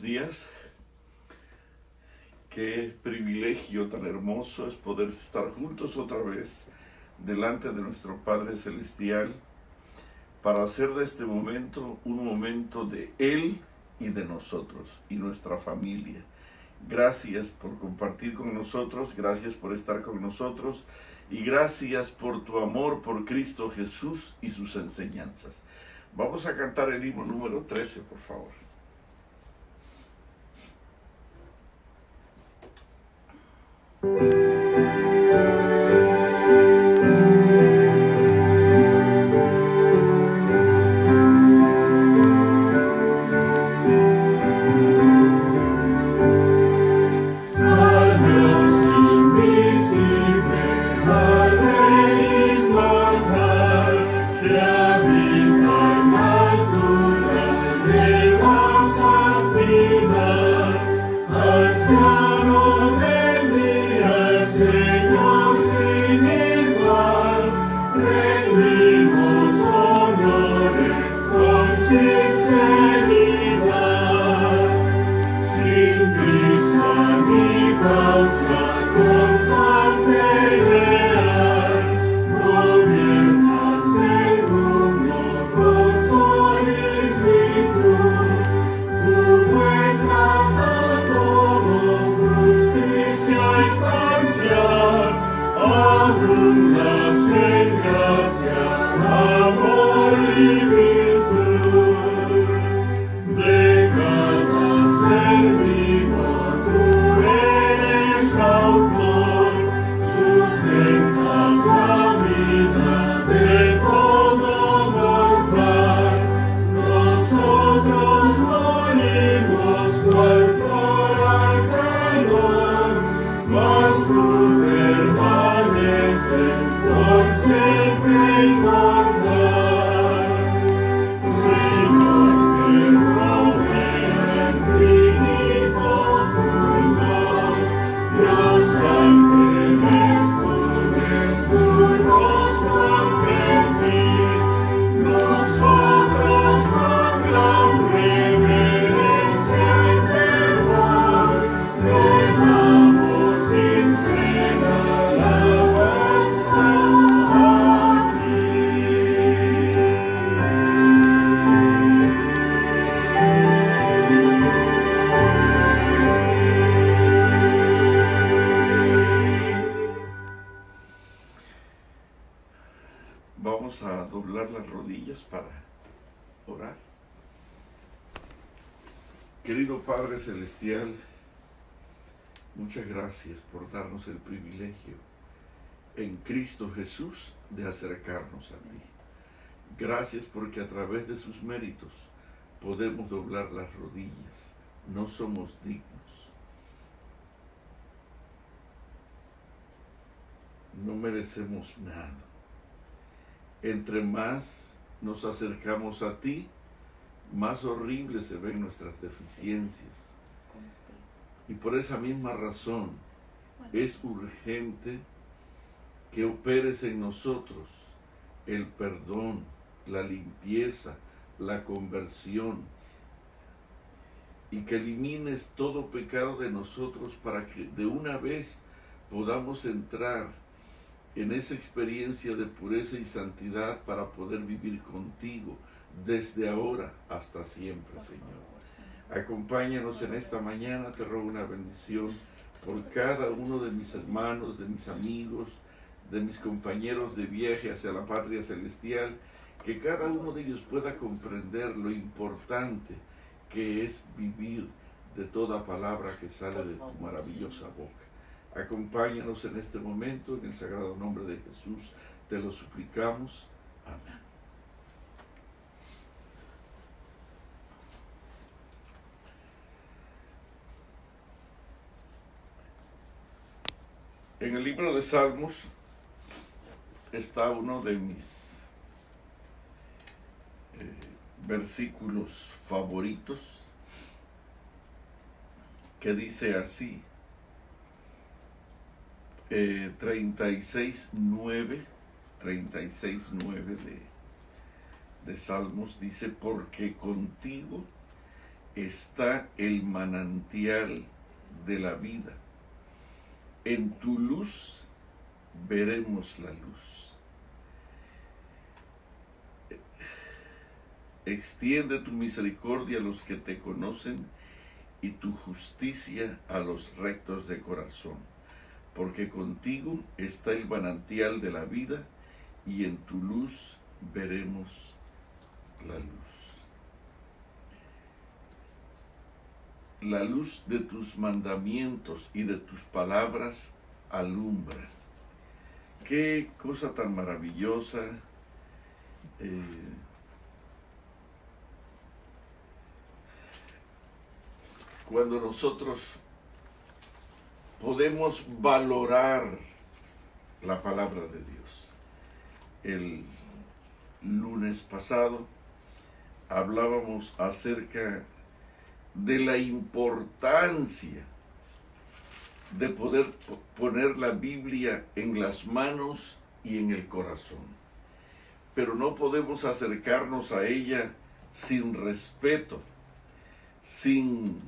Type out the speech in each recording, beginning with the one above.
buenos días. Qué privilegio tan hermoso es poder estar juntos otra vez delante de nuestro Padre Celestial para hacer de este momento un momento de Él y de nosotros y nuestra familia. Gracias por compartir con nosotros, gracias por estar con nosotros y gracias por tu amor por Cristo Jesús y sus enseñanzas. Vamos a cantar el himno número 13, por favor. Vamos a doblar las rodillas para orar. Querido Padre Celestial, muchas gracias por darnos el privilegio en Cristo Jesús de acercarnos a ti. Gracias porque a través de sus méritos podemos doblar las rodillas. No somos dignos. No merecemos nada. Entre más nos acercamos a ti, más horribles se ven nuestras deficiencias. Y por esa misma razón es urgente que operes en nosotros el perdón, la limpieza, la conversión, y que elimines todo pecado de nosotros para que de una vez podamos entrar en esa experiencia de pureza y santidad para poder vivir contigo desde ahora hasta siempre, Señor. Acompáñanos en esta mañana, te ruego una bendición por cada uno de mis hermanos, de mis amigos, de mis compañeros de viaje hacia la patria celestial, que cada uno de ellos pueda comprender lo importante que es vivir de toda palabra que sale de tu maravillosa boca. Acompáñanos en este momento, en el sagrado nombre de Jesús, te lo suplicamos. Amén. En el libro de Salmos está uno de mis versículos favoritos, que dice así: 36:9 de Salmos dice: porque contigo está el manantial de la vida. En tu luz veremos la luz. Extiende tu misericordia a los que te conocen y tu justicia a los rectos de corazón, porque contigo está el manantial de la vida y en tu luz veremos la luz. La luz de tus mandamientos y de tus palabras alumbra. Qué cosa tan maravillosa. Cuando nosotros podemos valorar la palabra de Dios. El lunes pasado hablábamos acerca de la importancia de poder poner la Biblia en las manos y en el corazón. Pero no podemos acercarnos a ella sin respeto, sin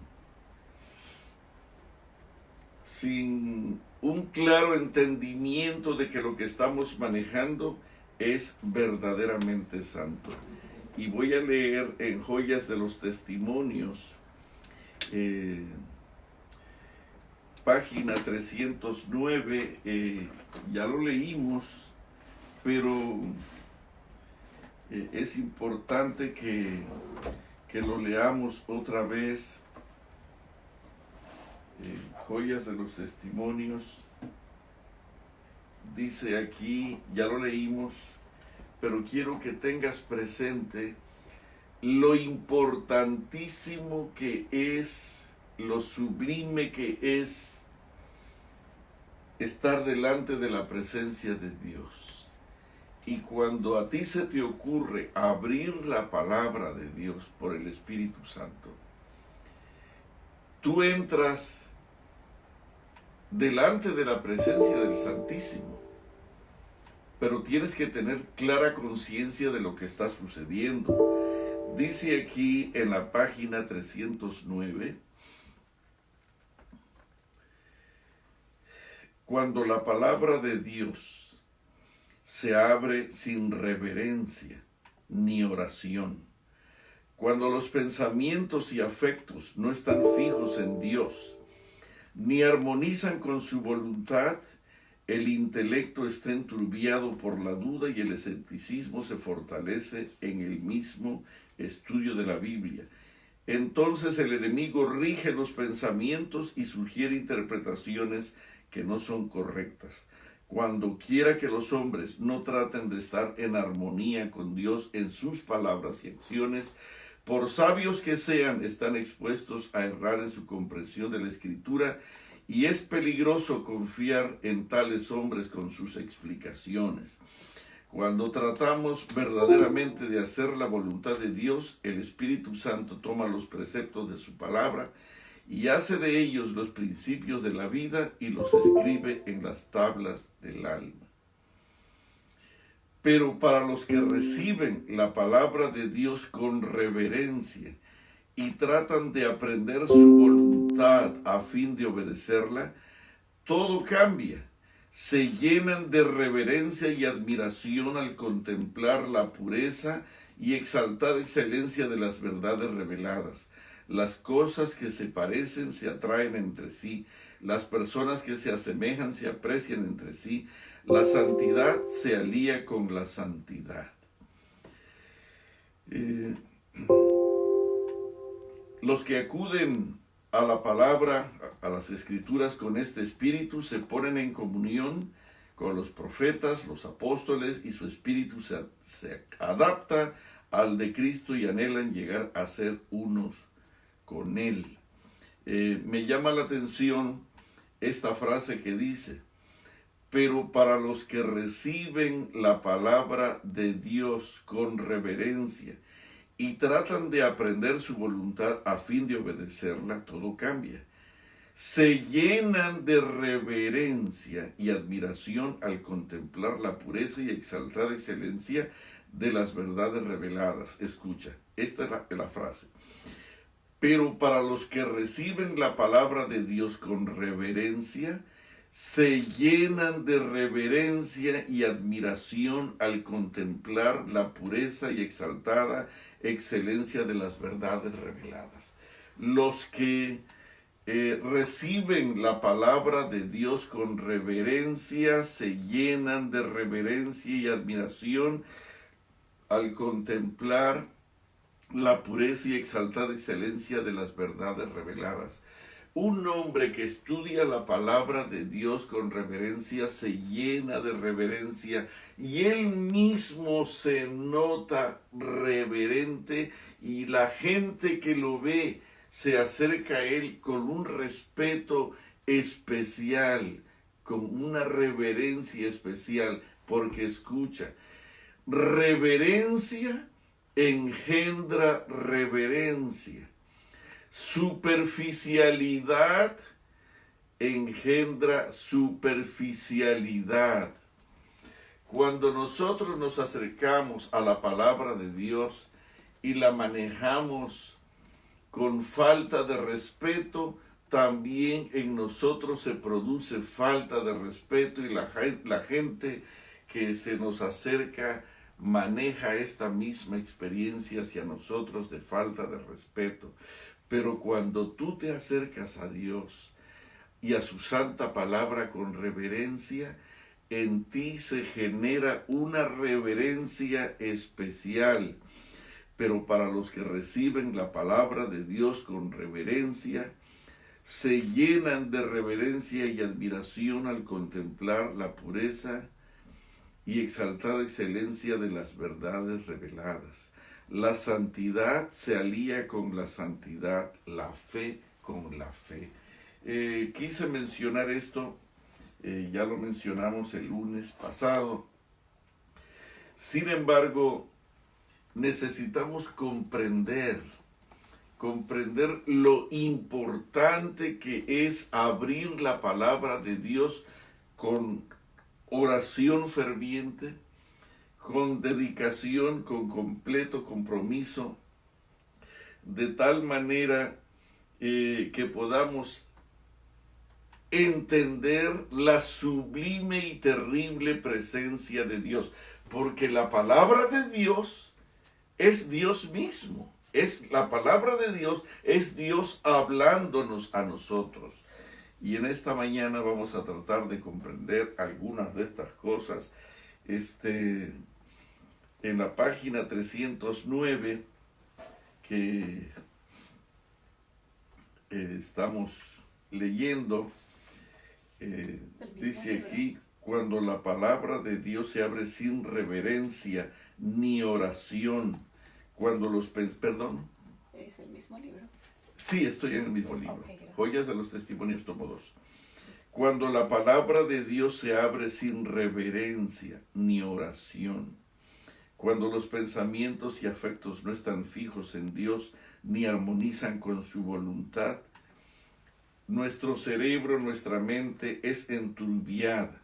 un claro entendimiento de que lo que estamos manejando es verdaderamente santo. Y voy a leer en Joyas de los Testimonios, página 309, ya lo leímos, pero es importante que lo leamos otra vez. Joyas de los Testimonios, dice aquí, ya lo leímos, pero quiero que tengas presente lo importantísimo que es, lo sublime que es estar delante de la presencia de Dios. Y cuando a ti se te ocurre abrir la palabra de Dios por el Espíritu Santo, tú entras delante de la presencia del Santísimo, pero tienes que tener clara conciencia de lo que está sucediendo. Dice aquí en la página 309, cuando la palabra de Dios se abre sin reverencia ni oración, cuando los pensamientos y afectos no están fijos en Dios, ni armonizan con su voluntad, el intelecto está enturbiado por la duda y el escepticismo se fortalece en el mismo estudio de la Biblia. Entonces el enemigo rige los pensamientos y sugiere interpretaciones que no son correctas. Cuando quiera que los hombres no traten de estar en armonía con Dios en sus palabras y acciones, por sabios que sean, están expuestos a errar en su comprensión de la Escritura, y es peligroso confiar en tales hombres con sus explicaciones. Cuando tratamos verdaderamente de hacer la voluntad de Dios, el Espíritu Santo toma los preceptos de su palabra y hace de ellos los principios de la vida y los escribe en las tablas del alma. Pero para los que reciben la palabra de Dios con reverencia y tratan de aprender su voluntad a fin de obedecerla, todo cambia. Se llenan de reverencia y admiración al contemplar la pureza y exaltada excelencia de las verdades reveladas. Las cosas que se parecen se atraen entre sí. Las personas que se asemejan se aprecian entre sí. La santidad se alía con la santidad. Los que acuden a la palabra, a las Escrituras con este espíritu, se ponen en comunión con los profetas, los apóstoles, y su espíritu se adapta al de Cristo y anhelan llegar a ser unos con Él. Me llama la atención esta frase que dice: pero para los que reciben la palabra de Dios con reverencia y tratan de aprender su voluntad a fin de obedecerla, todo cambia. Se llenan de reverencia y admiración al contemplar la pureza y exaltada excelencia de las verdades reveladas. Escucha, esta es la frase. Pero para los que reciben la palabra de Dios con reverencia, se llenan de reverencia y admiración al contemplar la pureza y exaltada excelencia de las verdades reveladas. Los que reciben la palabra de Dios con reverencia, se llenan de reverencia y admiración al contemplar la pureza y exaltada excelencia de las verdades reveladas. Un hombre que estudia la palabra de Dios con reverencia se llena de reverencia y él mismo se nota reverente, y la gente que lo ve se acerca a él con un respeto especial, con una reverencia especial, porque escucha, reverencia engendra reverencia. Superficialidad engendra superficialidad. Cuando nosotros nos acercamos a la palabra de Dios y la manejamos con falta de respeto, también en nosotros se produce falta de respeto, y la gente que se nos acerca maneja esta misma experiencia hacia nosotros de falta de respeto. Pero cuando tú te acercas a Dios y a su santa palabra con reverencia, en ti se genera una reverencia especial. Pero para los que reciben la palabra de Dios con reverencia, se llenan de reverencia y admiración al contemplar la pureza y exaltada excelencia de las verdades reveladas. La santidad se alía con la santidad, la fe con la fe. Quise mencionar esto, ya lo mencionamos el lunes pasado. Sin embargo, necesitamos comprender lo importante que es abrir la palabra de Dios con oración ferviente, con dedicación, con completo compromiso, de tal manera que podamos entender la sublime y terrible presencia de Dios, porque la palabra de Dios es Dios mismo, la palabra de Dios es Dios hablándonos a nosotros. Y en esta mañana vamos a tratar de comprender algunas de estas cosas. En la página 309 que estamos leyendo, dice aquí, cuando la palabra de Dios se abre sin reverencia ni oración, cuando los perdón. ¿Es el mismo libro? Sí, estoy en el mismo libro. Okay, Joyas de los Testimonios, tomo 2. Cuando la palabra de Dios se abre sin reverencia ni oración, cuando los pensamientos y afectos no están fijos en Dios ni armonizan con su voluntad, nuestro cerebro, nuestra mente es enturbiada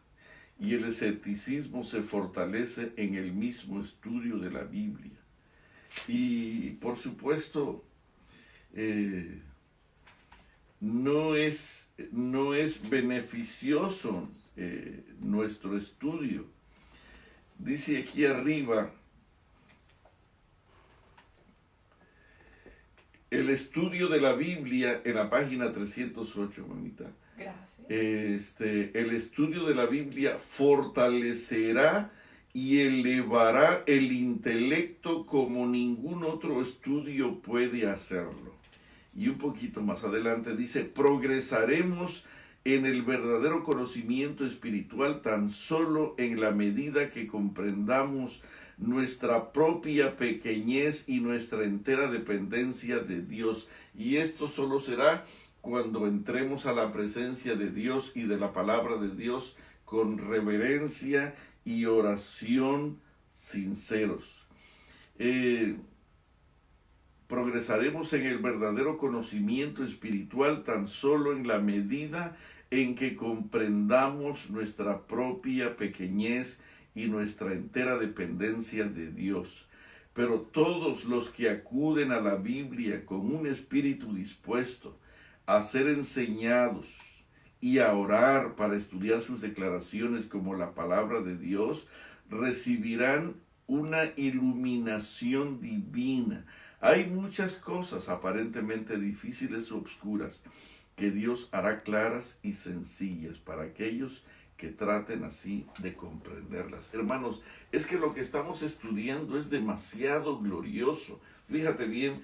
y el escepticismo se fortalece en el mismo estudio de la Biblia. Y por supuesto, no es beneficioso nuestro estudio. Dice aquí arriba, el estudio de la Biblia en la página 308, mamita. Gracias. El estudio de la Biblia fortalecerá y elevará el intelecto como ningún otro estudio puede hacerlo. Y un poquito más adelante dice, progresaremos en el verdadero conocimiento espiritual tan solo en la medida que comprendamos nuestra propia pequeñez y nuestra entera dependencia de Dios. Y esto solo será cuando entremos a la presencia de Dios y de la palabra de Dios con reverencia y oración sinceros. Progresaremos en el verdadero conocimiento espiritual tan solo en la medida en que comprendamos nuestra propia pequeñez y nuestra entera dependencia de Dios. Pero todos los que acuden a la Biblia con un espíritu dispuesto a ser enseñados y a orar para estudiar sus declaraciones como la palabra de Dios, recibirán una iluminación divina. Hay muchas cosas aparentemente difíciles o obscuras que Dios hará claras y sencillas para aquellos que traten así de comprenderlas. Hermanos, es que lo que estamos estudiando es demasiado glorioso. Fíjate bien,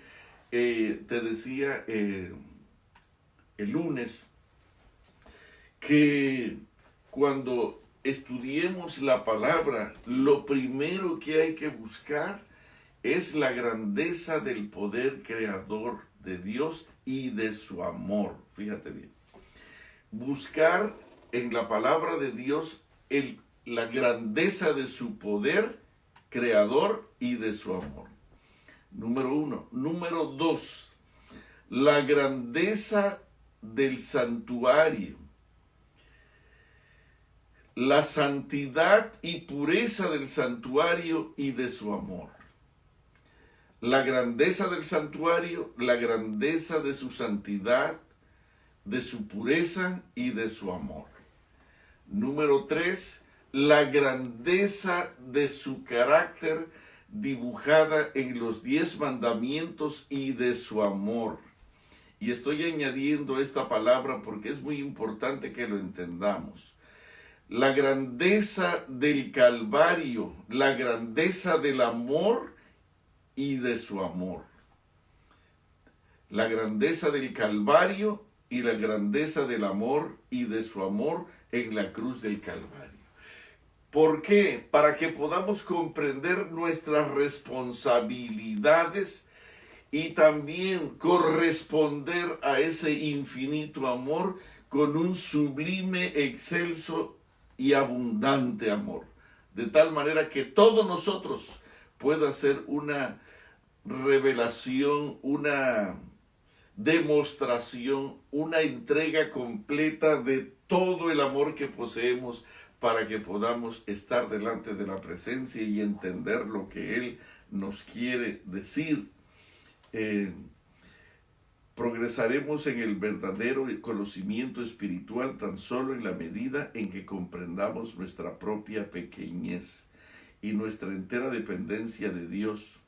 te decía el lunes que cuando estudiemos la palabra, lo primero que hay que buscar es la grandeza del poder creador de Dios y de su amor. Fíjate bien. Buscar en la palabra de Dios la grandeza de su poder creador y de su amor. Número 1. Número 2. La grandeza del santuario. La santidad y pureza del santuario y de su amor. La grandeza del santuario, la grandeza de su santidad, de su pureza y de su amor. Número 3, la grandeza de su carácter dibujada en los 10 mandamientos y de su amor. Y estoy añadiendo esta palabra porque es muy importante que lo entendamos. La grandeza del Calvario, la grandeza del amor y de su amor. La grandeza del Calvario y la grandeza del amor y de su amor en la cruz del Calvario. ¿Por qué? Para que podamos comprender nuestras responsabilidades y también corresponder a ese infinito amor con un sublime, excelso y abundante amor. De tal manera que todos nosotros pueda ser una revelación, una demostración, una entrega completa de todo el amor que poseemos para que podamos estar delante de la presencia y entender lo que Él nos quiere decir. Progresaremos en el verdadero conocimiento espiritual tan solo en la medida en que comprendamos nuestra propia pequeñez y nuestra entera dependencia de Dios.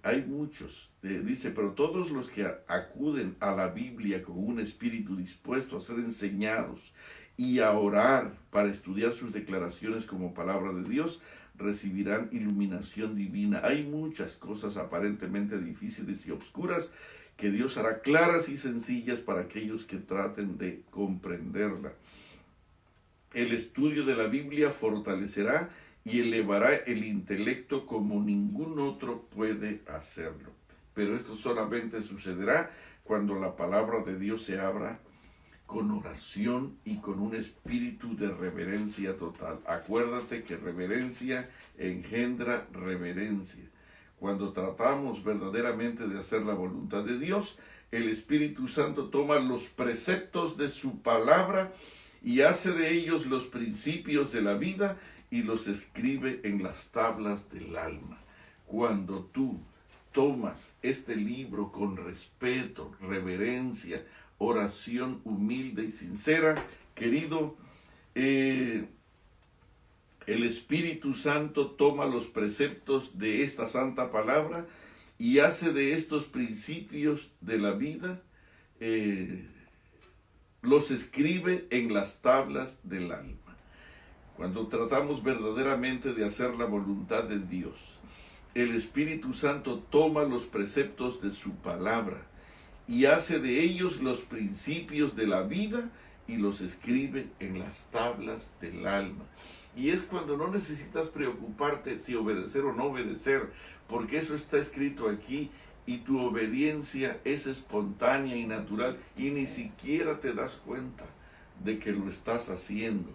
Hay muchos, dice, pero todos los que acuden a la Biblia con un espíritu dispuesto a ser enseñados y a orar para estudiar sus declaraciones como palabra de Dios, recibirán iluminación divina. Hay muchas cosas aparentemente difíciles y obscuras que Dios hará claras y sencillas para aquellos que traten de comprenderla. El estudio de la Biblia fortalecerá y elevará el intelecto como ningún otro puede hacerlo. Pero esto solamente sucederá cuando la palabra de Dios se abra con oración y con un espíritu de reverencia total. Acuérdate que reverencia engendra reverencia. Cuando tratamos verdaderamente de hacer la voluntad de Dios, el Espíritu Santo toma los preceptos de su palabra y hace de ellos los principios de la vida y los escribe en las tablas del alma. Cuando tú tomas este libro con respeto, reverencia, oración humilde y sincera, querido, el Espíritu Santo toma los preceptos de esta santa palabra y hace de estos principios de la vida, los escribe en las tablas del alma. Cuando tratamos verdaderamente de hacer la voluntad de Dios, el Espíritu Santo toma los preceptos de su palabra y hace de ellos los principios de la vida y los escribe en las tablas del alma. Y es cuando no necesitas preocuparte si obedecer o no obedecer, porque eso está escrito aquí y tu obediencia es espontánea y natural y ni siquiera te das cuenta de que lo estás haciendo.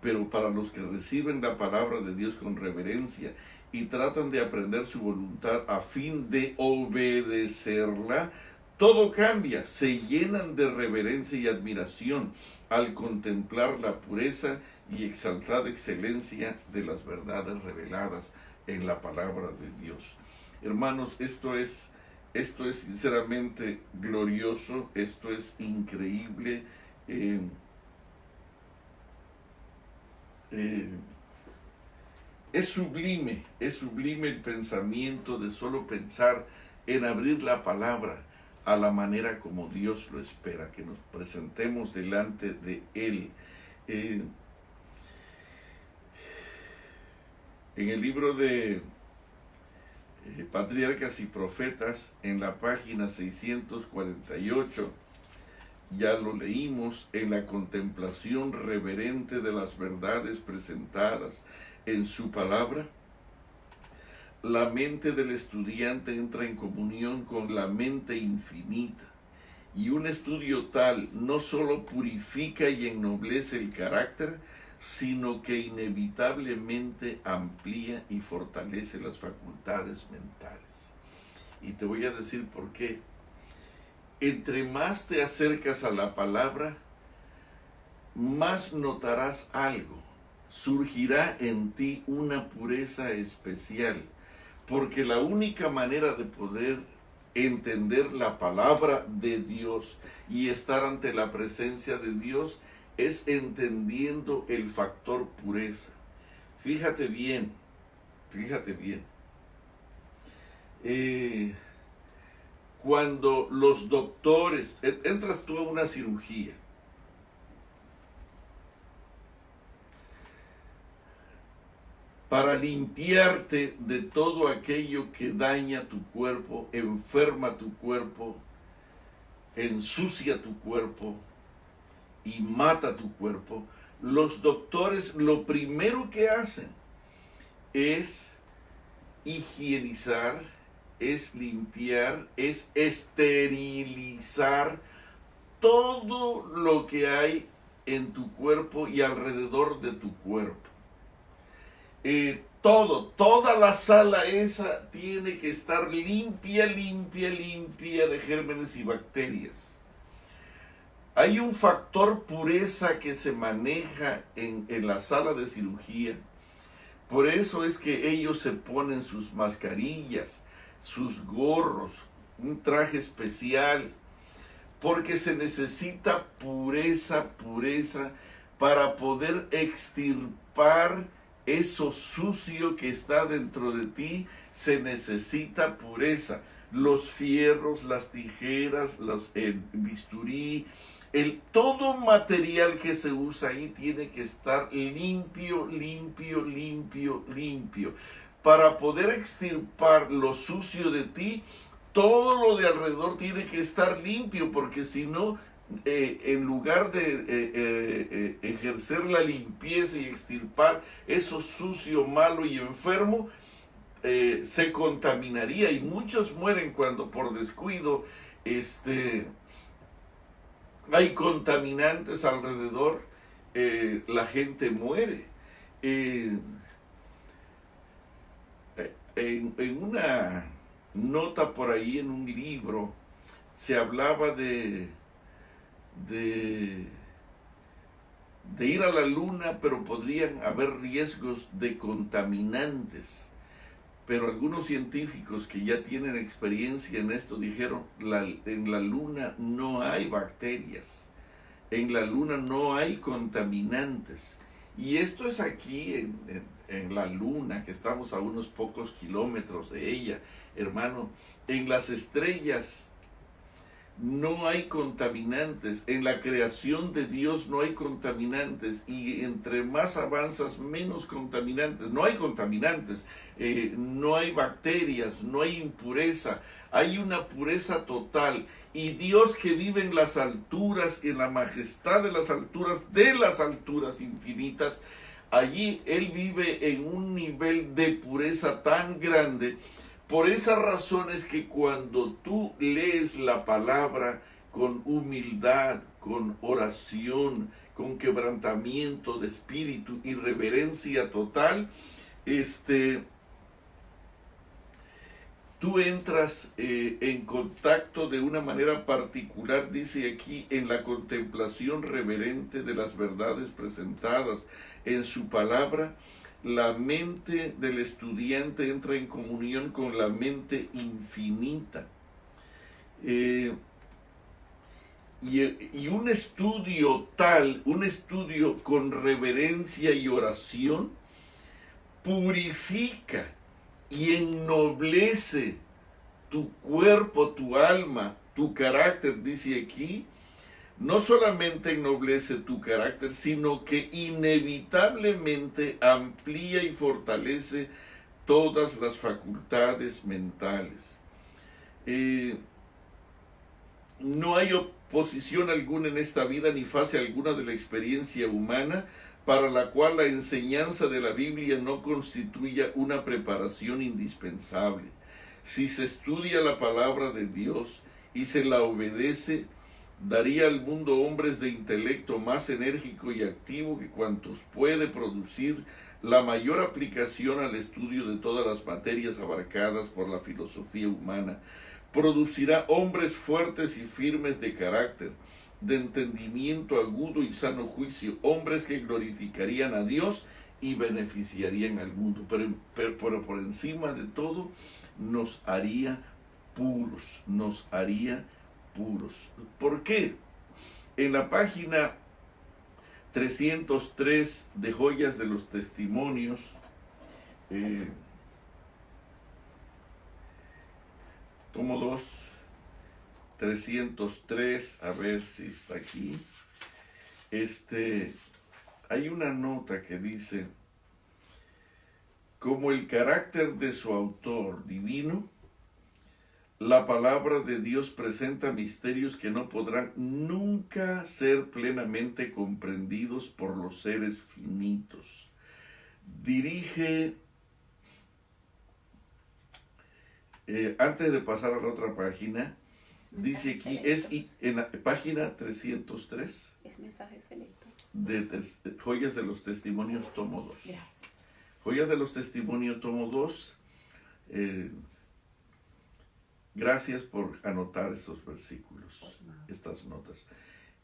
Pero para los que reciben la palabra de Dios con reverencia y tratan de aprender su voluntad a fin de obedecerla, todo cambia, se llenan de reverencia y admiración al contemplar la pureza y exaltada excelencia de las verdades reveladas en la palabra de Dios. Hermanos, esto es sinceramente glorioso, esto es increíble. Es sublime el pensamiento de solo pensar en abrir la palabra a la manera como Dios lo espera, que nos presentemos delante de Él. En el libro de Patriarcas y Profetas, en la página 648, ya lo leímos, en la contemplación reverente de las verdades presentadas en su palabra, la mente del estudiante entra en comunión con la mente infinita, y un estudio tal no solo purifica y ennoblece el carácter, sino que inevitablemente amplía y fortalece las facultades mentales. Y te voy a decir por qué. Entre más te acercas a la palabra, más notarás algo. Surgirá en ti una pureza especial, porque la única manera de poder entender la palabra de Dios y estar ante la presencia de Dios es entendiendo el factor pureza. Fíjate bien. Cuando los doctores, entras tú a una cirugía, para limpiarte de todo aquello que daña tu cuerpo, enferma tu cuerpo, ensucia tu cuerpo y mata tu cuerpo, los doctores lo primero que hacen es higienizar, es limpiar, es esterilizar todo lo que hay en tu cuerpo y alrededor de tu cuerpo. Toda la sala esa tiene que estar limpia de gérmenes y bacterias. Hay un factor pureza que se maneja en la sala de cirugía. Por eso es que ellos se ponen sus mascarillas, sus gorros, un traje especial, porque se necesita pureza para poder extirpar eso sucio que está dentro de ti. Se necesita pureza. Los fierros, las tijeras, el bisturí, todo material que se usa ahí tiene que estar limpio, para poder extirpar lo sucio de ti. Todo lo de alrededor tiene que estar limpio, porque si no, en lugar de ejercer la limpieza y extirpar eso sucio, malo y enfermo, se contaminaría, y muchos mueren cuando por descuido hay contaminantes alrededor. La gente muere. En una nota por ahí en un libro se hablaba de ir a la luna, pero podrían haber riesgos de contaminantes. Pero algunos científicos que ya tienen experiencia en esto dijeron, en la luna no hay bacterias, en la luna no hay contaminantes. Y esto es aquí en la luna, que estamos a unos pocos kilómetros de ella, hermano. En las estrellas no hay contaminantes, en la creación de Dios no hay contaminantes, y entre más avanzas, menos contaminantes. No hay contaminantes, no hay bacterias, no hay impureza, hay una pureza total. Y Dios, que vive en las alturas, en la majestad de las alturas infinitas, allí Él vive en un nivel de pureza tan grande. Por esa razón es que cuando tú lees la palabra con humildad, con oración, con quebrantamiento de espíritu y reverencia total, tú entras en contacto de una manera particular, dice aquí, en la contemplación reverente de las verdades presentadas en su palabra. la mente del estudiante entra en comunión con la mente infinita. Y un estudio tal, un estudio con reverencia y oración, purifica y ennoblece tu cuerpo, tu alma, tu carácter, dice aquí. No solamente ennoblece tu carácter, sino que inevitablemente amplía y fortalece todas las facultades mentales. No hay oposición alguna en esta vida ni fase alguna de la experiencia humana para la cual la enseñanza de la Biblia no constituya una preparación indispensable. Si se estudia la palabra de Dios y se la obedece, daría al mundo hombres de intelecto más enérgico y activo que cuantos puede producir la mayor aplicación al estudio de todas las materias abarcadas por la filosofía humana. Producirá hombres fuertes y firmes de carácter, de entendimiento agudo y sano juicio, hombres que glorificarían a Dios y beneficiarían al mundo. Pero por encima de todo, nos haría puros, nos haría puros. ¿Por qué? En la página 303 de Joyas de los Testimonios, tomo 2, 303, a ver si está aquí. Hay una nota que dice: como el carácter de su autor divino, la palabra de Dios presenta misterios que no podrán nunca ser plenamente comprendidos por los seres finitos. Dirige, antes de pasar a la otra página, dice aquí, en la página 303, es mensaje selecto. De Joyas de los Testimonios, tomo 2. Gracias. Joyas de los Testimonios, tomo 2. Gracias por anotar estos versículos, estas notas.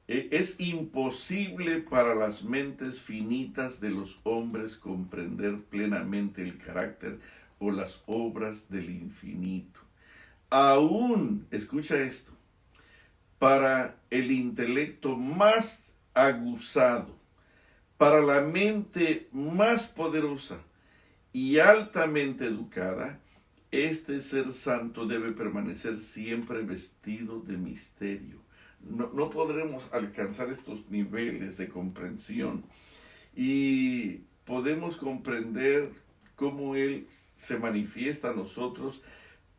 Es imposible para las mentes finitas de los hombres comprender plenamente el carácter o las obras del infinito. Aún, escucha esto, para el intelecto más aguzado, para la mente más poderosa y altamente educada, este ser santo debe permanecer siempre vestido de misterio. No podremos alcanzar estos niveles de comprensión y podemos comprender cómo Él se manifiesta a nosotros,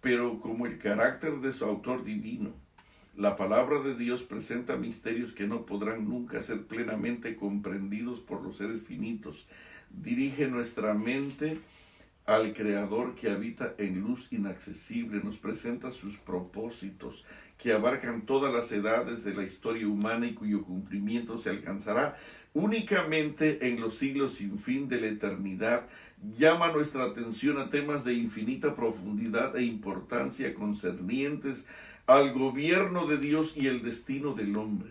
pero como el carácter de su autor divino. La palabra de Dios presenta misterios que no podrán nunca ser plenamente comprendidos por los seres finitos. Dirige nuestra mente al Creador que habita en luz inaccesible, nos presenta sus propósitos que abarcan todas las edades de la historia humana y cuyo cumplimiento se alcanzará únicamente en los siglos sin fin de la eternidad. Llama nuestra atención a temas de infinita profundidad e importancia concernientes al gobierno de Dios y el destino del hombre.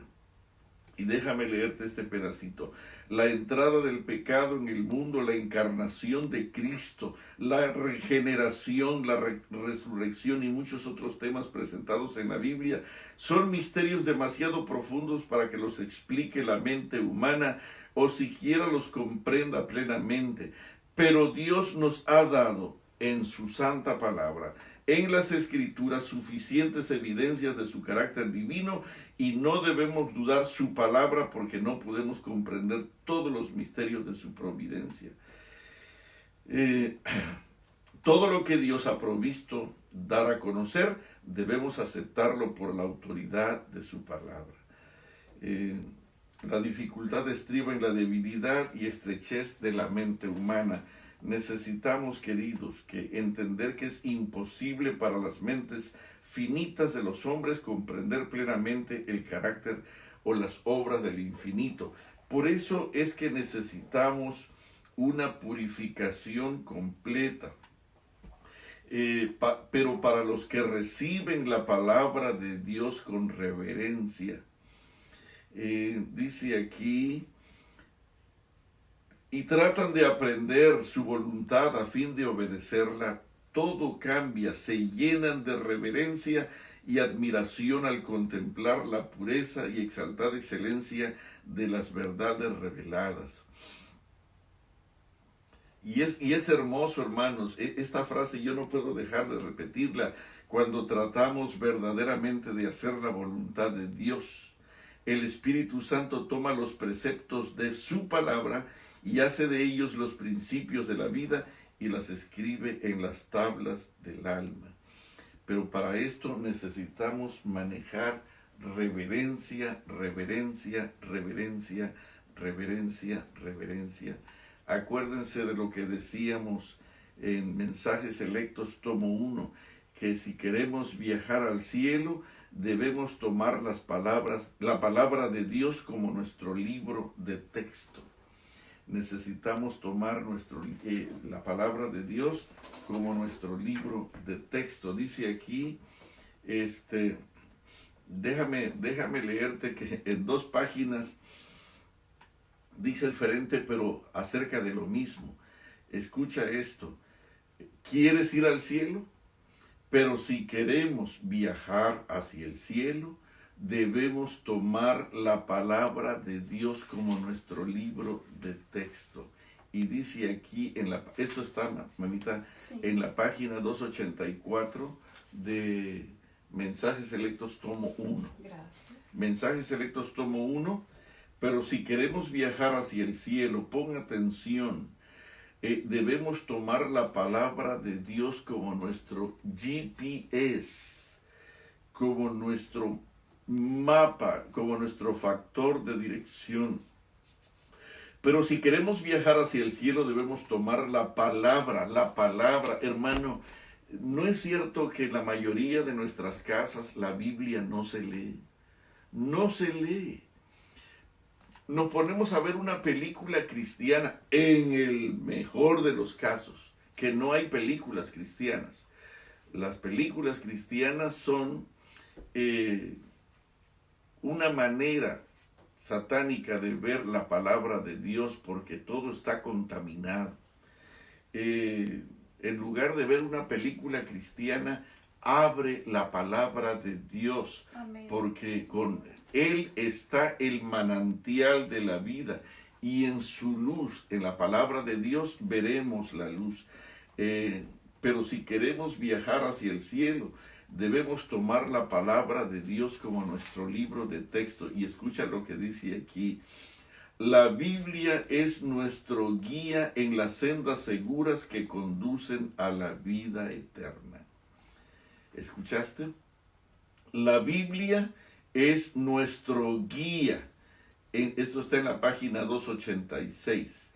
Y déjame leerte este pedacito. La entrada del pecado en el mundo, la encarnación de Cristo, la regeneración, la resurrección y muchos otros temas presentados en la Biblia son misterios demasiado profundos para que los explique la mente humana o siquiera los comprenda plenamente. Pero Dios nos ha dado en su santa palabra, en las Escrituras, suficientes evidencias de su carácter divino, y no debemos dudar su palabra porque no podemos comprender todos los misterios de su providencia. Todo lo que Dios ha provisto dar a conocer, debemos aceptarlo por la autoridad de su palabra. La dificultad estriba en la debilidad y estrechez de la mente humana. Necesitamos, queridos, que entender que es imposible para las mentes finitas de los hombres comprender plenamente el carácter o las obras del infinito. Por eso es que necesitamos una purificación completa. Pero para los que reciben la palabra de Dios con reverencia, dice aquí, y tratan de aprender su voluntad a fin de obedecerla, todo cambia, se llenan de reverencia y admiración al contemplar la pureza y exaltada excelencia de las verdades reveladas. Y es hermoso, hermanos, esta frase yo no puedo dejar de repetirla cuando tratamos verdaderamente de hacer la voluntad de Dios. El Espíritu Santo toma los preceptos de su palabra y hace de ellos los principios de la vida y las escribe en las tablas del alma. Pero para esto necesitamos manejar reverencia, reverencia, reverencia, reverencia, reverencia. Acuérdense de lo que decíamos en Mensajes Selectos, tomo 1, que si queremos viajar al cielo, debemos tomar la palabra de Dios como nuestro libro de texto. Necesitamos tomar la palabra de Dios como nuestro libro de texto. Dice aquí, déjame leerte que en 2 páginas dice diferente, pero acerca de lo mismo. Escucha esto. ¿Quieres ir al cielo? Pero si queremos viajar hacia el cielo, debemos tomar la palabra de Dios como nuestro libro de texto. Y dice aquí, esto está, mamita, sí, en la página 284 de Mensajes Selectos, tomo 1. Gracias. Mensajes Selectos, tomo 1. Pero si queremos viajar hacia el cielo, pon atención, debemos tomar la palabra de Dios como nuestro GPS, como nuestro mapa, como nuestro factor de dirección. Pero si queremos viajar hacia el cielo, debemos tomar la palabra, hermano. ¿No es cierto que en la mayoría de nuestras casas la Biblia no se lee? No se lee. Nos ponemos a ver una película cristiana, en el mejor de los casos, que no hay películas cristianas. Las películas cristianas son una manera satánica de ver la palabra de Dios, porque todo está contaminado. En lugar de ver una película cristiana, abre la palabra de Dios. Amén. Porque con Él está el manantial de la vida, y en su luz, en la palabra de Dios, veremos la luz. Pero si queremos viajar hacia el cielo, debemos tomar la palabra de Dios como nuestro libro de texto. Y escucha lo que dice aquí. La Biblia es nuestro guía en las sendas seguras que conducen a la vida eterna. ¿Escuchaste? La Biblia es nuestro guía. Esto está en la página 286.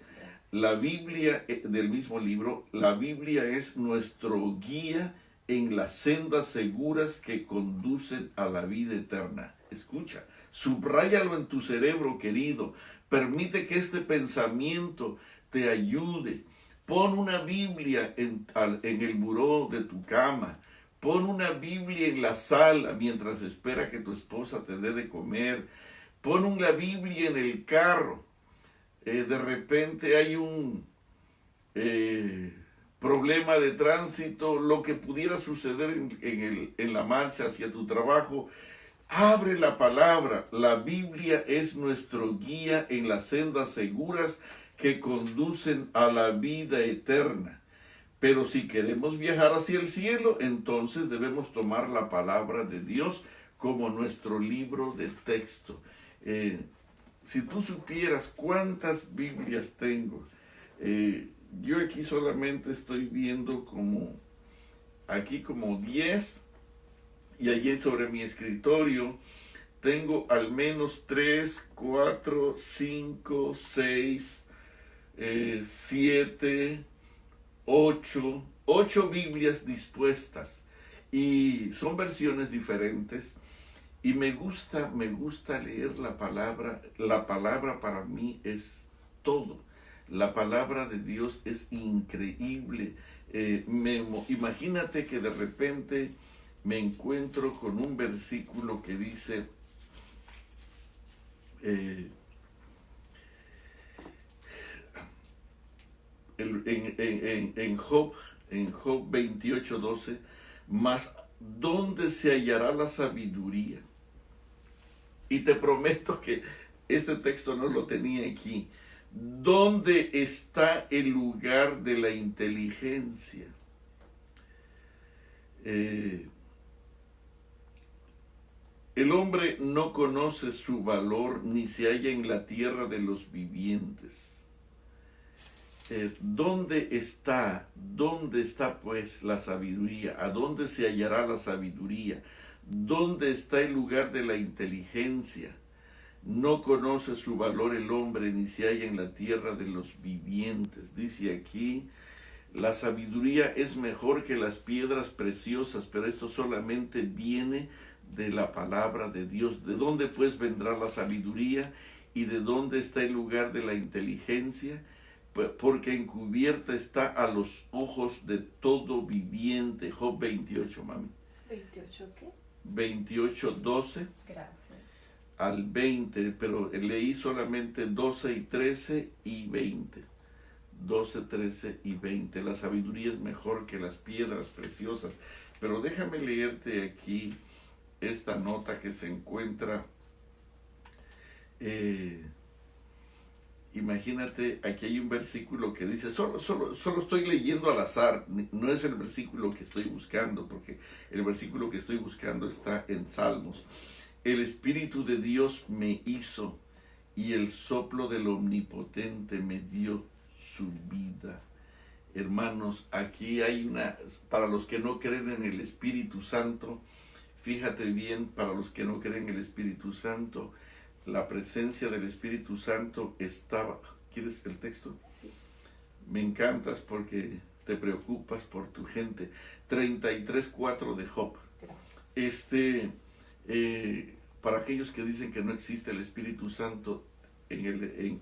La Biblia del mismo libro, la Biblia es nuestro guía en las sendas seguras que conducen a la vida eterna. Escucha, subráyalo en tu cerebro, querido. Permite que este pensamiento te ayude. Pon una Biblia en el buró de tu cama. Pon una Biblia en la sala mientras espera que tu esposa te dé de comer. Pon una Biblia en el carro. De repente hay un problema de tránsito, lo que pudiera suceder en la marcha hacia tu trabajo. Abre la palabra. La Biblia es nuestro guía en las sendas seguras que conducen a la vida eterna. Pero si queremos viajar hacia el cielo, entonces debemos tomar la palabra de Dios como nuestro libro de texto. Si tú supieras cuántas Biblias tengo, yo aquí solamente estoy viendo como 10, y allí sobre mi escritorio tengo al menos 3, 4, 5, 6, 7, 8 Biblias dispuestas, y son versiones diferentes, y me gusta leer la palabra. La palabra para mí es todo. La palabra de Dios es increíble. Imagínate que de repente me encuentro con un versículo que dice, en Job 28:12, mas ¿dónde se hallará la sabiduría? Y te prometo que este texto no lo tenía aquí. ¿Dónde está el lugar de la inteligencia? El hombre no conoce su valor ni se halla en la tierra de los vivientes. ¿Dónde está pues la sabiduría? ¿A dónde se hallará la sabiduría? ¿Dónde está el lugar de la inteligencia? No conoce su valor el hombre ni se halla en la tierra de los vivientes. Dice aquí, la sabiduría es mejor que las piedras preciosas, pero esto solamente viene de la palabra de Dios. ¿De dónde pues vendrá la sabiduría y de dónde está el lugar de la inteligencia? Porque encubierta está a los ojos de todo viviente. Job 28, mami. ¿28 qué? 28:12 Gracias. al 20, pero leí solamente 12 y 13 y 20. 12, 13 y 20. La sabiduría es mejor que las piedras preciosas. Pero déjame leerte aquí esta nota que se encuentra. Imagínate, aquí hay un versículo que dice, solo estoy leyendo al azar, no es el versículo que estoy buscando, porque el versículo que estoy buscando está en Salmos. El Espíritu de Dios me hizo y el soplo del Omnipotente me dio su vida. Hermanos, aquí hay para los que no creen en el Espíritu Santo, fíjate bien, para los que no creen en el Espíritu Santo, la presencia del Espíritu Santo estaba. ¿Quieres el texto? Sí. Me encantas porque te preocupas por tu gente. 33:4 de Job. Para aquellos que dicen que no existe el Espíritu Santo, en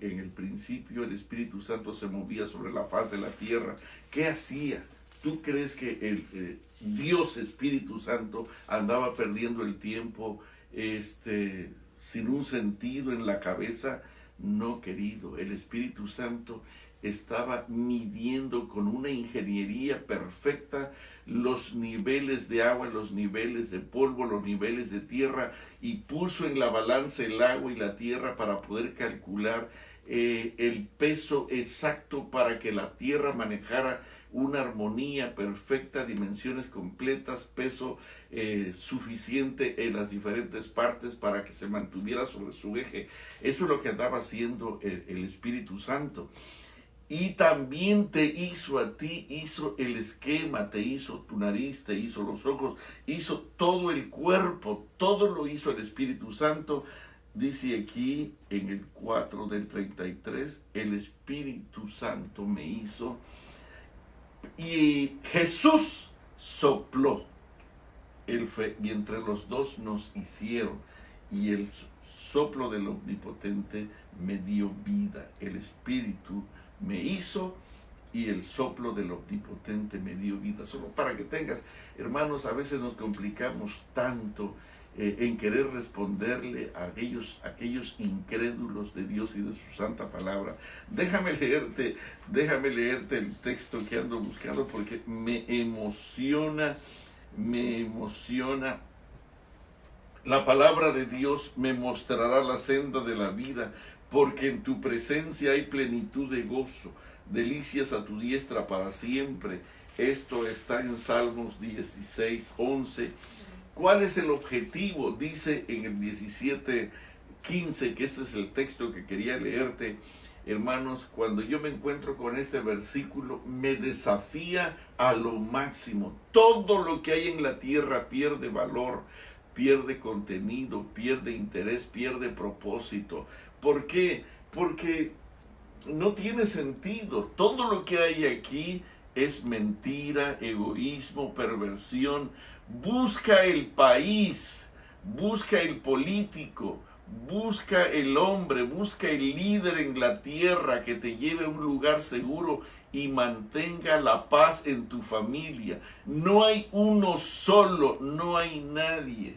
el principio el Espíritu Santo se movía sobre la faz de la tierra. ¿Qué hacía? ¿Tú crees que el Dios Espíritu Santo andaba perdiendo el tiempo sin un sentido en la cabeza? No, querido, el Espíritu Santo estaba midiendo con una ingeniería perfecta los niveles de agua, los niveles de polvo, los niveles de tierra, y puso en la balanza el agua y la tierra para poder calcular el peso exacto para que la tierra manejara una armonía perfecta, dimensiones completas, peso suficiente en las diferentes partes para que se mantuviera sobre su eje. Eso es lo que andaba haciendo el Espíritu Santo. Y también te hizo a ti, hizo el esquema, te hizo tu nariz, te hizo los ojos, hizo todo el cuerpo, todo lo hizo el Espíritu Santo. Dice aquí en el 4 del 33, el Espíritu Santo me hizo y Jesús sopló y entre los dos nos hicieron, y el soplo del Omnipotente me dio vida. El Espíritu me hizo y el soplo del Omnipotente me dio vida. Solo para que tengas, hermanos, a veces nos complicamos tanto en querer responderle a aquellos incrédulos de Dios y de su santa palabra. Déjame leerte el texto que ando buscando porque me emociona. La palabra de Dios me mostrará la senda de la vida, porque en tu presencia hay plenitud de gozo, delicias a tu diestra para siempre. Esto está en Salmos 16:11. ¿Cuál es el objetivo? Dice en el 17:15, que este es el texto que quería leerte. Hermanos, cuando yo me encuentro con este versículo, me desafía a lo máximo. Todo lo que hay en la tierra pierde valor, pierde contenido, pierde interés, pierde propósito. ¿Por qué? Porque no tiene sentido. Todo lo que hay aquí es mentira, egoísmo, perversión. Busca el país, busca el político, busca el hombre, busca el líder en la tierra que te lleve a un lugar seguro y mantenga la paz en tu familia. No hay uno solo, no hay nadie.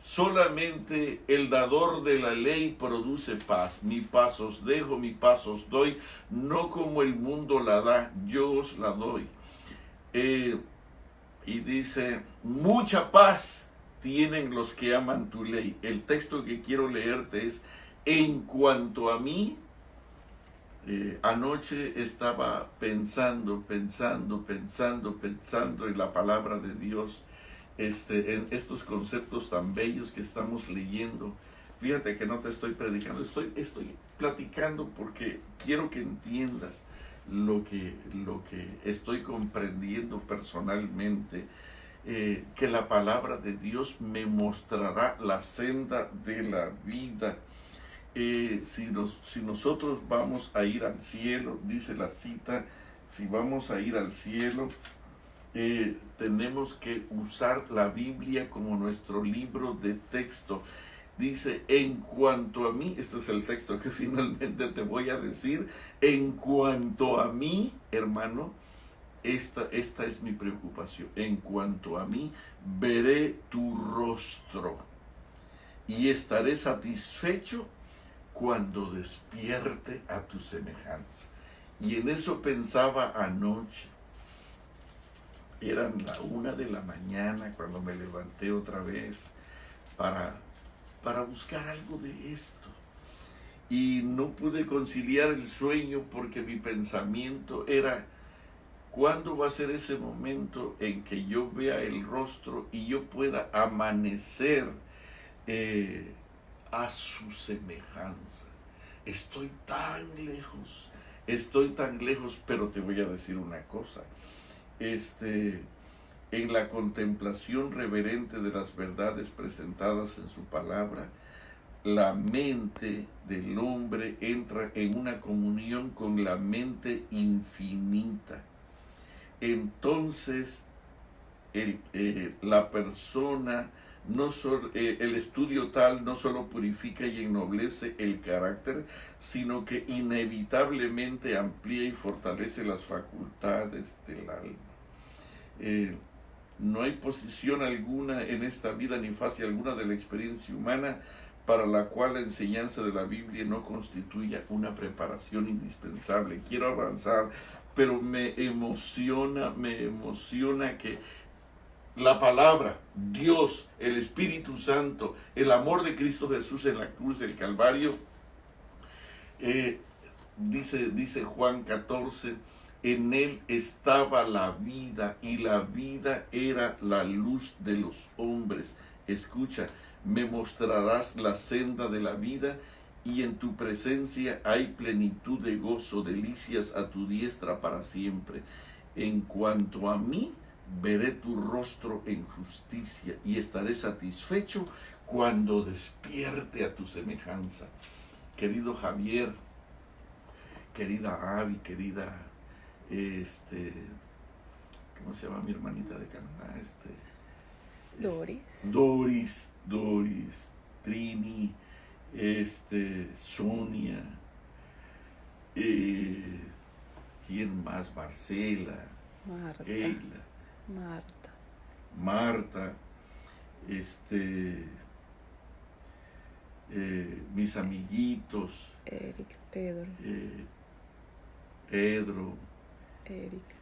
Solamente el dador de la ley produce paz. Mi paz os dejo, mi paz os doy, no como el mundo la da, yo os la doy. Y dice, mucha paz tienen los que aman tu ley. El texto que quiero leerte es, en cuanto a mí, anoche estaba pensando en la palabra de Dios, en estos conceptos tan bellos que estamos leyendo. Fíjate que no te estoy predicando, estoy platicando porque quiero que entiendas lo que estoy comprendiendo personalmente, que la palabra de Dios me mostrará la senda de la vida. Si nosotros vamos a ir al cielo, dice la cita, si vamos a ir al cielo, tenemos que usar la Biblia como nuestro libro de texto. Dice, en cuanto a mí, este es el texto que finalmente te voy a decir, en cuanto a mí, hermano, esta es mi preocupación. En cuanto a mí, veré tu rostro y estaré satisfecho cuando despierte a tu semejanza. Y en eso pensaba anoche. Eran la 1 de la mañana cuando me levanté otra vez para buscar algo de esto. Y no pude conciliar el sueño porque mi pensamiento era, ¿cuándo va a ser ese momento en que yo vea el rostro y yo pueda amanecer a su semejanza? Estoy tan lejos, pero te voy a decir una cosa. En la contemplación reverente de las verdades presentadas en su palabra, la mente del hombre entra en una comunión con la mente infinita. Entonces, la persona, el estudio tal no solo purifica y ennoblece el carácter, sino que inevitablemente amplía y fortalece las facultades del alma. No hay posición alguna en esta vida ni fase alguna de la experiencia humana para la cual la enseñanza de la Biblia no constituya una preparación indispensable. Quiero avanzar, pero me emociona que la palabra, Dios, el Espíritu Santo, el amor de Cristo Jesús en la cruz del Calvario, dice Juan 14, en él estaba la vida y la vida era la luz de los hombres. Escucha, me mostrarás la senda de la vida y en tu presencia hay plenitud de gozo, delicias a tu diestra para siempre. En cuanto a mí, veré tu rostro en justicia y estaré satisfecho cuando despierte a tu semejanza. Querido Javier, querida Abby, querida, ¿cómo se llama mi hermanita de Canadá? Doris, Trini, Sonia, ¿quién más? Marcela, Keila, Marta, mis amiguitos, Eric, Pedro, Eric,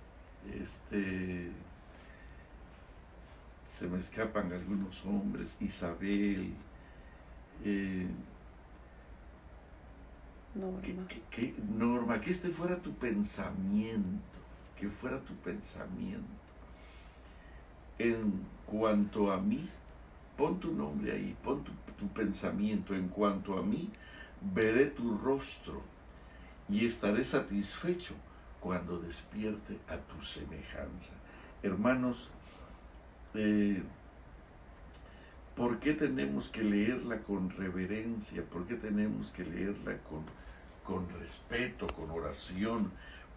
se me escapan algunos hombres, Isabel, Norma, que fuera tu pensamiento, En cuanto a mí, pon tu nombre ahí, pon tu pensamiento, en cuanto a mí, veré tu rostro y estaré satisfecho cuando despierte a tu semejanza. Hermanos, ¿por qué tenemos que leerla con reverencia? ¿Por qué tenemos que leerla con respeto, con oración?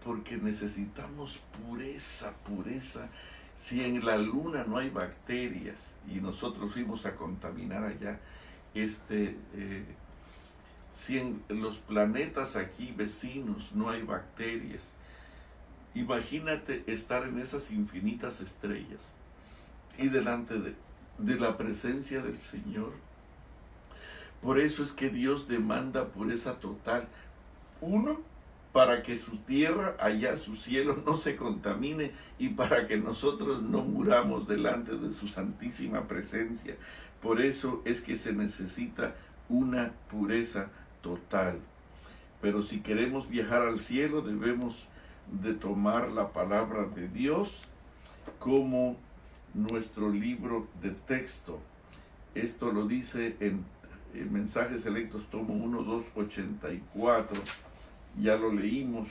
Porque necesitamos pureza. Si en la luna no hay bacterias y nosotros fuimos a contaminar allá, si en los planetas aquí vecinos no hay bacterias, imagínate estar en esas infinitas estrellas y delante de la presencia del Señor. Por eso es que Dios demanda pureza total. Uno, para que su tierra, allá su cielo, no se contamine y para que nosotros no muramos delante de su santísima presencia. Por eso es que se necesita una pureza total. Pero si queremos viajar al cielo, debemos de tomar la palabra de Dios como nuestro libro de texto. Esto lo dice en Mensajes Selectos, tomo 1, 2, 84. Ya lo leímos.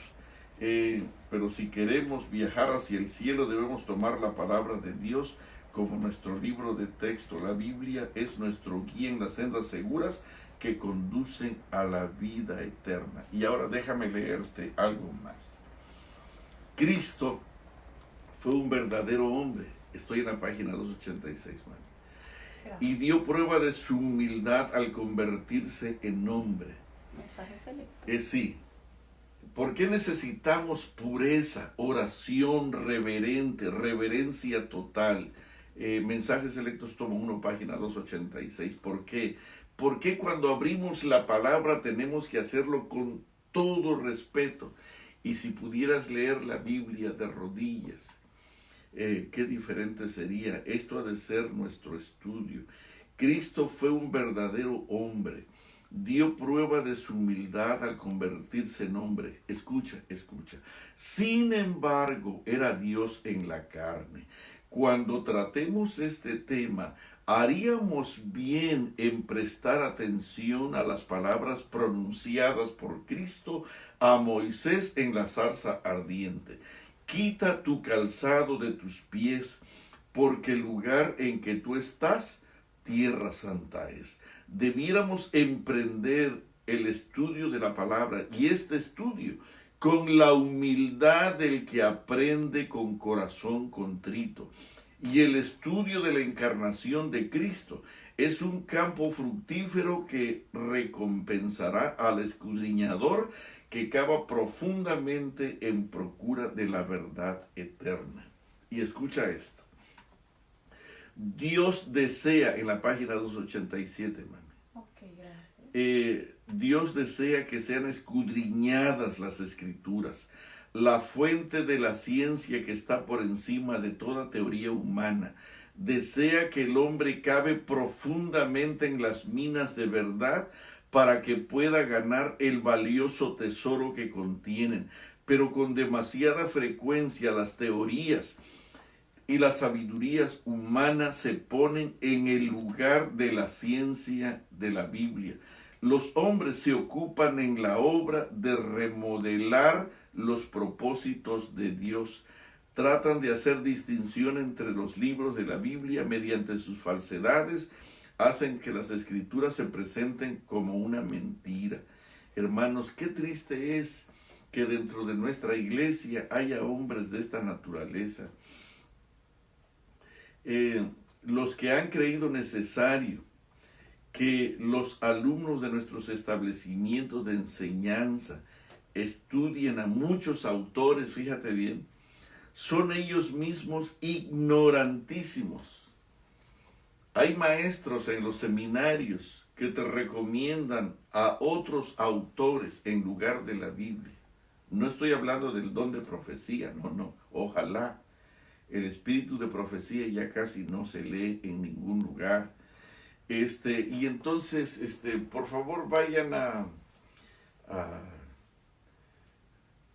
Pero si queremos viajar hacia el cielo, debemos tomar la palabra de Dios como nuestro libro de texto. La Biblia es nuestro guía en las sendas seguras que conducen a la vida eterna. Y ahora déjame leerte algo más. Cristo fue un verdadero hombre. Estoy en la página 286, man. Y dio prueba de su humildad al convertirse en hombre. Mensaje selecto. Sí. ¿Por qué necesitamos pureza, oración reverente, reverencia total? Mensajes Selectos, tomo 1, página 286. ¿Por qué? Porque cuando abrimos la palabra tenemos que hacerlo con todo respeto. Y si pudieras leer la Biblia de rodillas, qué diferente sería. Esto ha de ser nuestro estudio. Cristo fue un verdadero hombre. Dio prueba de su humildad al convertirse en hombre. Escucha, escucha. Sin embargo, era Dios en la carne. Cuando tratemos este tema, haríamos bien en prestar atención a las palabras pronunciadas por Cristo a Moisés en la zarza ardiente. Quita tu calzado de tus pies, porque el lugar en que tú estás, tierra santa es. Debiéramos emprender el estudio de la palabra y este estudio con la humildad del que aprende con corazón contrito. Y el estudio de la encarnación de Cristo es un campo fructífero que recompensará al escudriñador que cava profundamente en procura de la verdad eterna. Y escucha esto. Dios desea, en la página 287, mami. Ok, gracias. Dios desea que sean escudriñadas las escrituras, la fuente de la ciencia que está por encima de toda teoría humana. Desea que el hombre cave profundamente en las minas de verdad para que pueda ganar el valioso tesoro que contienen. Pero con demasiada frecuencia las teorías y las sabidurías humanas se ponen en el lugar de la ciencia de la Biblia. Los hombres se ocupan en la obra de remodelar los propósitos de Dios. Tratan de hacer distinción entre los libros de la Biblia mediante sus falsedades. Hacen que las escrituras se presenten como una mentira. Hermanos, qué triste es que dentro de nuestra iglesia haya hombres de esta naturaleza. Los que han creído necesario que los alumnos de nuestros establecimientos de enseñanza estudien a muchos autores, fíjate bien, son ellos mismos ignorantísimos. Hay maestros en los seminarios que te recomiendan a otros autores en lugar de la Biblia. No estoy hablando del don de profecía, no, ojalá. El espíritu de profecía ya casi no se lee en ningún lugar. Y entonces, por favor, vayan a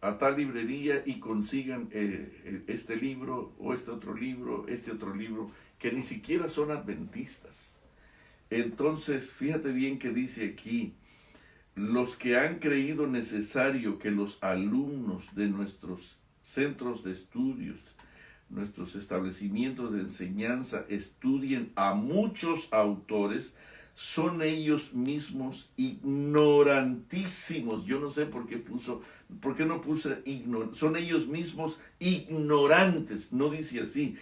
tal librería y consigan este libro o este otro libro, que ni siquiera son adventistas. Entonces, fíjate bien que dice aquí, los que han creído necesario que los alumnos de nuestros centros de estudios, nuestros establecimientos de enseñanza estudien a muchos autores, son ellos mismos ignorantísimos. Yo no sé por qué no puse ignorantes. Son ellos mismos ignorantes, no dice así.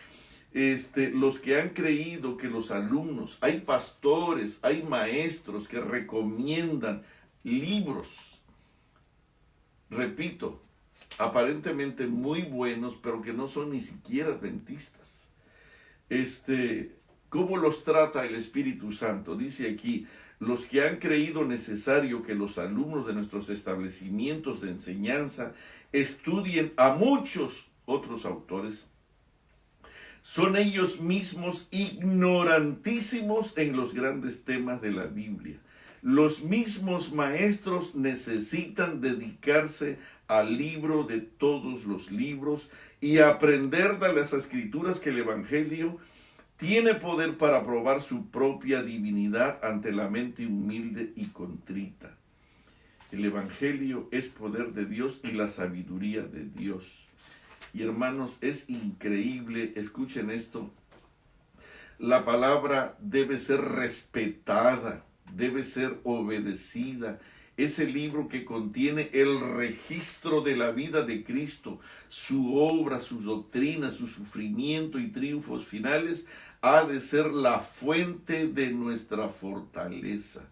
Los que han creído que los alumnos, hay pastores, hay maestros que recomiendan libros, repito, aparentemente muy buenos, pero que no son ni siquiera adventistas. ¿Cómo los trata el Espíritu Santo? Dice aquí, los que han creído necesario que los alumnos de nuestros establecimientos de enseñanza estudien a muchos otros autores, son ellos mismos ignorantísimos en los grandes temas de la Biblia. Los mismos maestros necesitan dedicarse al libro de todos los libros y aprender de las Escrituras que el Evangelio tiene poder para probar su propia divinidad ante la mente humilde y contrita. El Evangelio es poder de Dios y la sabiduría de Dios. Y hermanos, es increíble, escuchen esto, la palabra debe ser respetada, debe ser obedecida. Es el libro que contiene el registro de la vida de Cristo, su obra, sus doctrinas, su sufrimiento y triunfos finales, ha de ser la fuente de nuestra fortaleza.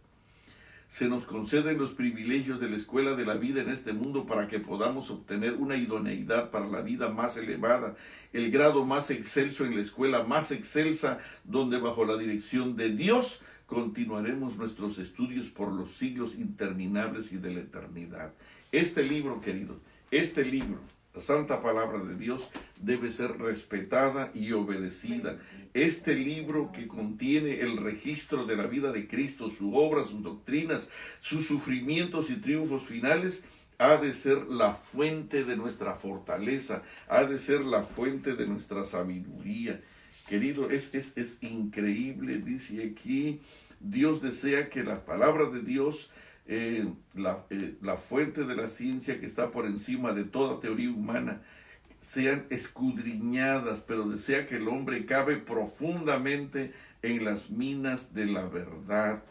Se nos conceden los privilegios de la escuela de la vida en este mundo para que podamos obtener una idoneidad para la vida más elevada, el grado más excelso en la escuela más excelsa, donde bajo la dirección de Dios continuaremos nuestros estudios por los siglos interminables y de la eternidad. Este libro, queridos, este libro, la santa palabra de Dios, debe ser respetada y obedecida. Este libro que contiene el registro de la vida de Cristo, su obra, sus doctrinas, sus sufrimientos y triunfos finales, ha de ser la fuente de nuestra fortaleza, ha de ser la fuente de nuestra sabiduría. Querido, es increíble, dice aquí, Dios desea que la palabra de Dios, la fuente de la ciencia que está por encima de toda teoría humana, sean escudriñadas, pero desea que el hombre cabe profundamente en las minas de la verdad.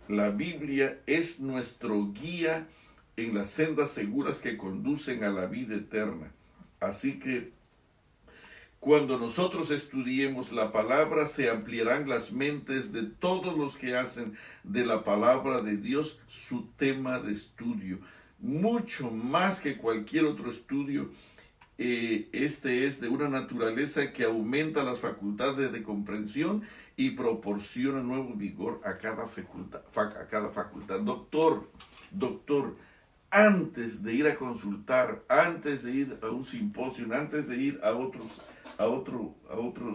La Biblia es nuestro guía en las sendas seguras que conducen a la vida eterna. Así que cuando nosotros estudiemos la palabra, se ampliarán las mentes de todos los que hacen de la palabra de Dios su tema de estudio. Mucho más que cualquier otro estudio, este es de una naturaleza que aumenta las facultades de comprensión y proporciona nuevo vigor a cada facultad. Doctor, antes de ir a consultar, antes de ir a un simposio, antes de ir a otros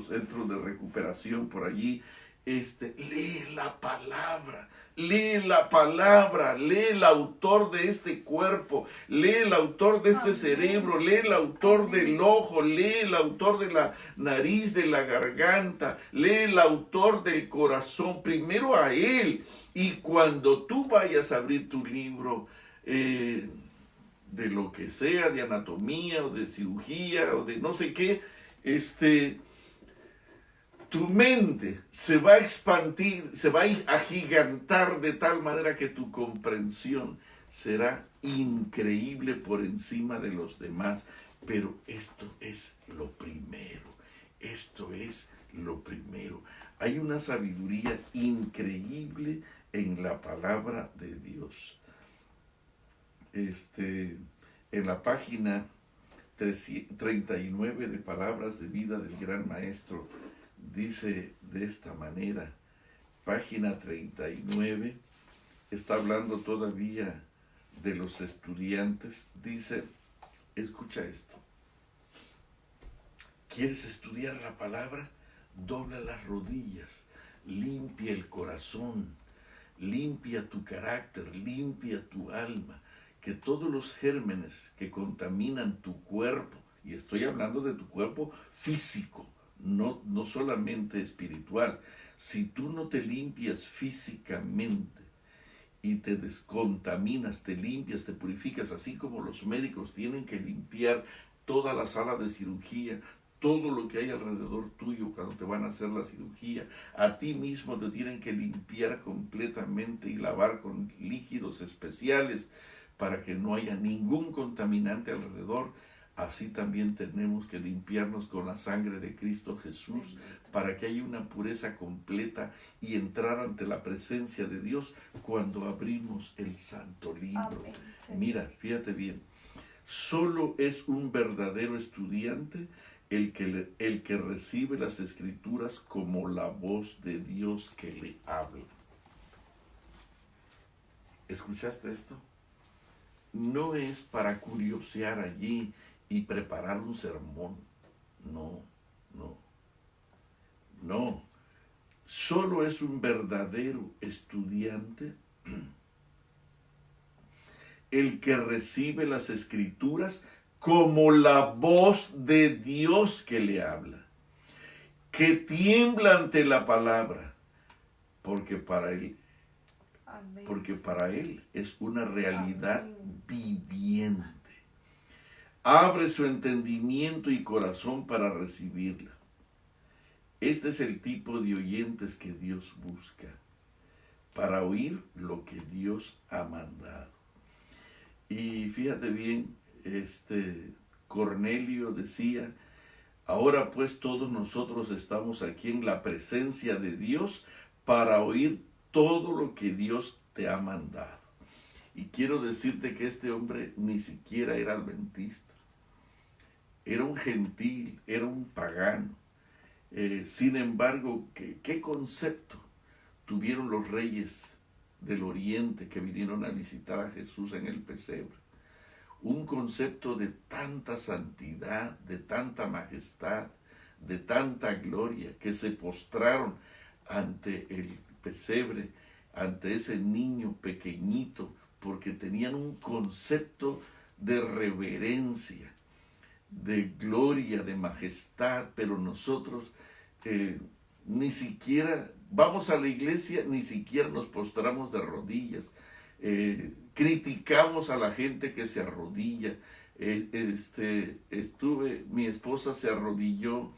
centros de recuperación por allí, lee la palabra, lee el autor de este cuerpo, lee el autor de este cerebro, lee el autor del ojo, lee el autor de la nariz, de la garganta, lee el autor del corazón, primero a él. Y cuando tú vayas a abrir tu libro, de lo que sea, de anatomía o de cirugía o de no sé qué, tu mente se va a expandir, se va a agigantar de tal manera que tu comprensión será increíble por encima de los demás. Pero esto es lo primero. Hay una sabiduría increíble en la palabra de Dios. En la página 39 de Palabras de Vida del Gran Maestro, dice de esta manera, página 39, está hablando todavía de los estudiantes, dice, escucha esto, ¿quieres estudiar la palabra? Dobla las rodillas, limpia el corazón, limpia tu carácter, limpia tu alma, que todos los gérmenes que contaminan tu cuerpo, y estoy hablando de tu cuerpo físico, no solamente espiritual. Si tú no te limpias físicamente y te descontaminas, te limpias, te purificas, así como los médicos tienen que limpiar toda la sala de cirugía, todo lo que hay alrededor tuyo cuando te van a hacer la cirugía, a ti mismo te tienen que limpiar completamente y lavar con líquidos especiales para que no haya ningún contaminante alrededor. Así también tenemos que limpiarnos con la sangre de Cristo Jesús para que haya una pureza completa y entrar ante la presencia de Dios cuando abrimos el Santo Libro. Mira, fíjate bien, solo es un verdadero estudiante el que recibe las Escrituras como la voz de Dios que le habla. ¿Escuchaste esto? No es para curiosear allí y preparar un sermón. No. Solo es un verdadero estudiante el que recibe las Escrituras como la voz de Dios que le habla, que tiembla ante la palabra, porque para él es una realidad viviente. Abre su entendimiento y corazón para recibirla. Este es el tipo de oyentes que Dios busca, para oír lo que Dios ha mandado. Y fíjate bien, Cornelio decía, ahora pues todos nosotros estamos aquí en la presencia de Dios para oír todo lo que Dios te ha mandado. Y quiero decirte que este hombre ni siquiera era adventista. Era un gentil, era un pagano. Sin embargo, ¿qué concepto tuvieron los reyes del oriente que vinieron a visitar a Jesús en el pesebre? Un concepto de tanta santidad, de tanta majestad, de tanta gloria, que se postraron ante el pesebre, ante ese niño pequeñito, porque tenían un concepto de reverencia, de gloria, de majestad. Pero nosotros ni siquiera vamos a la iglesia, ni siquiera nos postramos de rodillas. Criticamos a la gente que se arrodilla. Mi esposa se arrodilló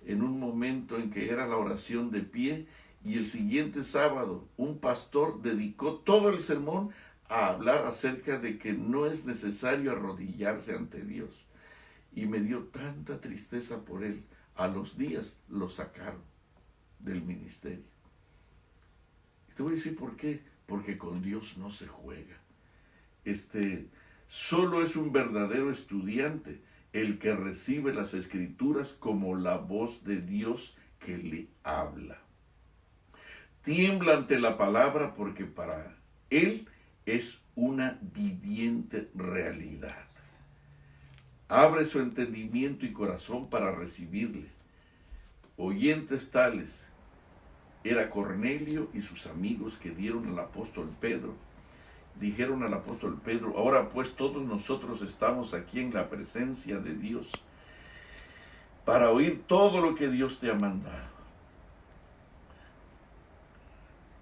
en un momento en que era la oración de pie, y el siguiente sábado un pastor dedicó todo el sermón a hablar acerca de que no es necesario arrodillarse ante Dios. Y me dio tanta tristeza por él. A los días lo sacaron del ministerio. Y te voy a decir por qué. Porque con Dios no se juega. Solo es un verdadero estudiante el que recibe las Escrituras como la voz de Dios que le habla. Tiembla ante la palabra porque para él es una viviente realidad. Abre su entendimiento y corazón para recibirle. Oyentes tales era Cornelio y sus amigos que dijeron al apóstol Pedro, ahora pues todos nosotros estamos aquí en la presencia de Dios para oír todo lo que Dios te ha mandado.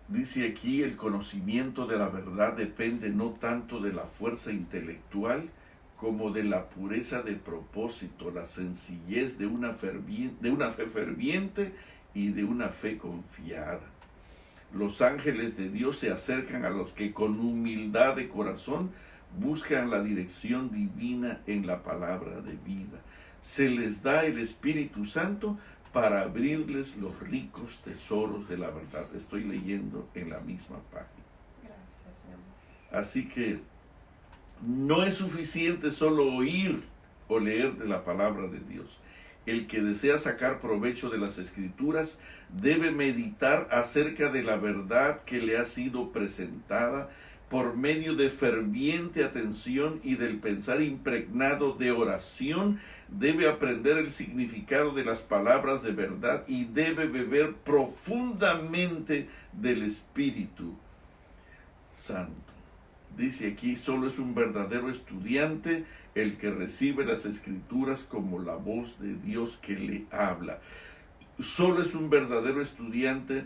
Dice aquí, el conocimiento de la verdad depende no tanto de la fuerza intelectual como de la pureza de propósito, la sencillez de una fe ferviente y de una fe confiada. Los ángeles de Dios se acercan a los que con humildad de corazón buscan la dirección divina en la palabra de vida. Se les da el Espíritu Santo para abrirles los ricos tesoros de la verdad. Estoy leyendo en la misma página. Gracias, mi amor. Así que no es suficiente solo oír o leer de la palabra de Dios. El que desea sacar provecho de las Escrituras debe meditar acerca de la verdad que le ha sido presentada por medio de ferviente atención y del pensar impregnado de oración. Debe aprender el significado de las palabras de verdad y debe beber profundamente del Espíritu Santo. Dice aquí, solo es un verdadero estudiante el que recibe las Escrituras como la voz de Dios que le habla. Solo es un verdadero estudiante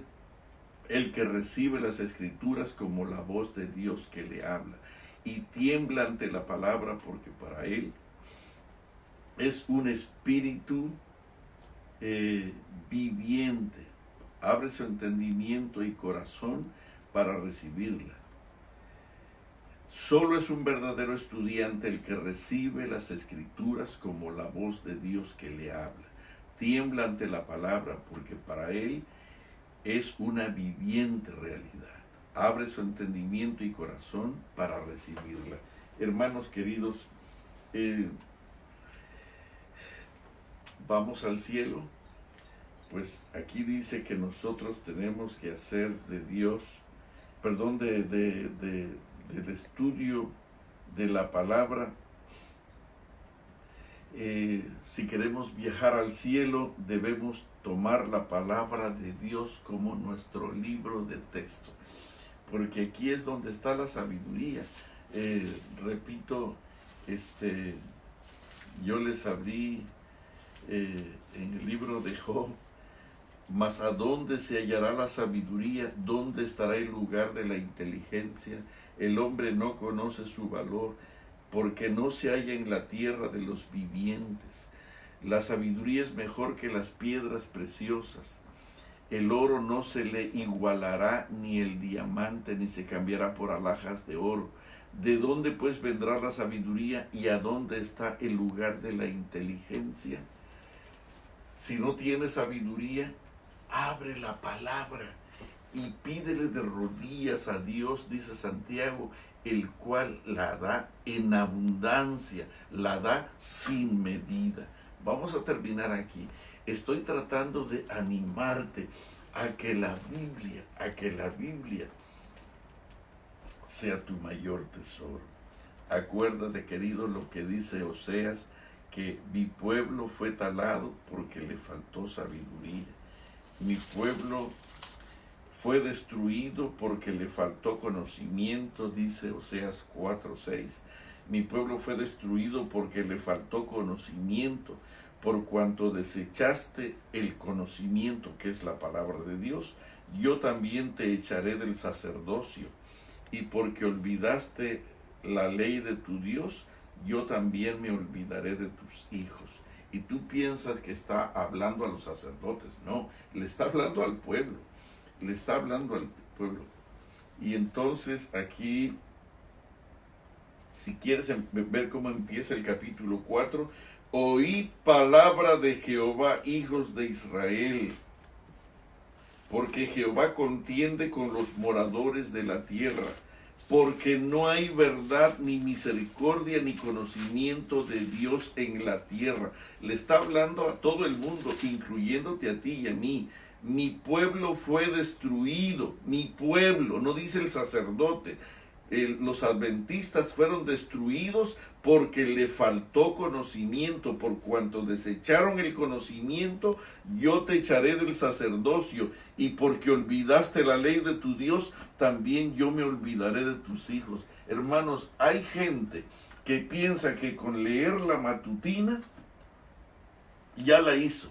el que recibe las Escrituras como la voz de Dios que le habla. Y tiembla ante la palabra porque para él es un espíritu viviente. Abre su entendimiento y corazón para recibirla. Solo es un verdadero estudiante el que recibe las Escrituras como la voz de Dios que le habla. Tiembla ante la palabra porque para él es una viviente realidad. Abre su entendimiento y corazón para recibirla. Hermanos queridos, vamos al cielo, pues aquí dice que nosotros tenemos que hacer de Dios, perdón, del estudio de la palabra. Si queremos viajar al cielo, debemos tomar la palabra de Dios como nuestro libro de texto, porque aquí es donde está la sabiduría. Repito, yo les abrí en el libro de Job: mas ¿a dónde se hallará la sabiduría? ¿Dónde estará el lugar de la inteligencia? El hombre no conoce su valor, porque no se halla en la tierra de los vivientes. La sabiduría es mejor que las piedras preciosas. El oro no se le igualará, ni el diamante, ni se cambiará por alhajas de oro. ¿De dónde pues vendrá la sabiduría y a dónde está el lugar de la inteligencia? Si no tienes sabiduría, abre la palabra y pídele de rodillas a Dios, dice Santiago, el cual la da en abundancia, la da sin medida. Vamos a terminar aquí. Estoy tratando de animarte a que la Biblia sea tu mayor tesoro. Acuérdate, querido, lo que dice Oseas, que mi pueblo fue talado porque le faltó sabiduría. Mi pueblo fue destruido porque le faltó conocimiento, dice Oseas 4:6. Mi pueblo fue destruido porque le faltó conocimiento, por cuanto desechaste el conocimiento, que es la palabra de Dios. Yo también te echaré del sacerdocio, y porque olvidaste la ley de tu Dios, yo también me olvidaré de tus hijos. Y tú piensas que está hablando a los sacerdotes. No, le está hablando al pueblo. Le está hablando al pueblo. Y entonces aquí, si quieres ver cómo empieza el capítulo 4, oíd palabra de Jehová, hijos de Israel, porque Jehová contiende con los moradores de la tierra, porque no hay verdad, ni misericordia, ni conocimiento de Dios en la tierra. Le está hablando a todo el mundo, incluyéndote a ti y a mí. Mi pueblo fue destruido, mi pueblo, no dice el sacerdote. Los adventistas fueron destruidos porque le faltó conocimiento. Por cuanto desecharon el conocimiento, yo te echaré del sacerdocio, y porque olvidaste la ley de tu Dios, también yo me olvidaré de tus hijos. Hermanos, hay gente que piensa que con leer la matutina ya la hizo,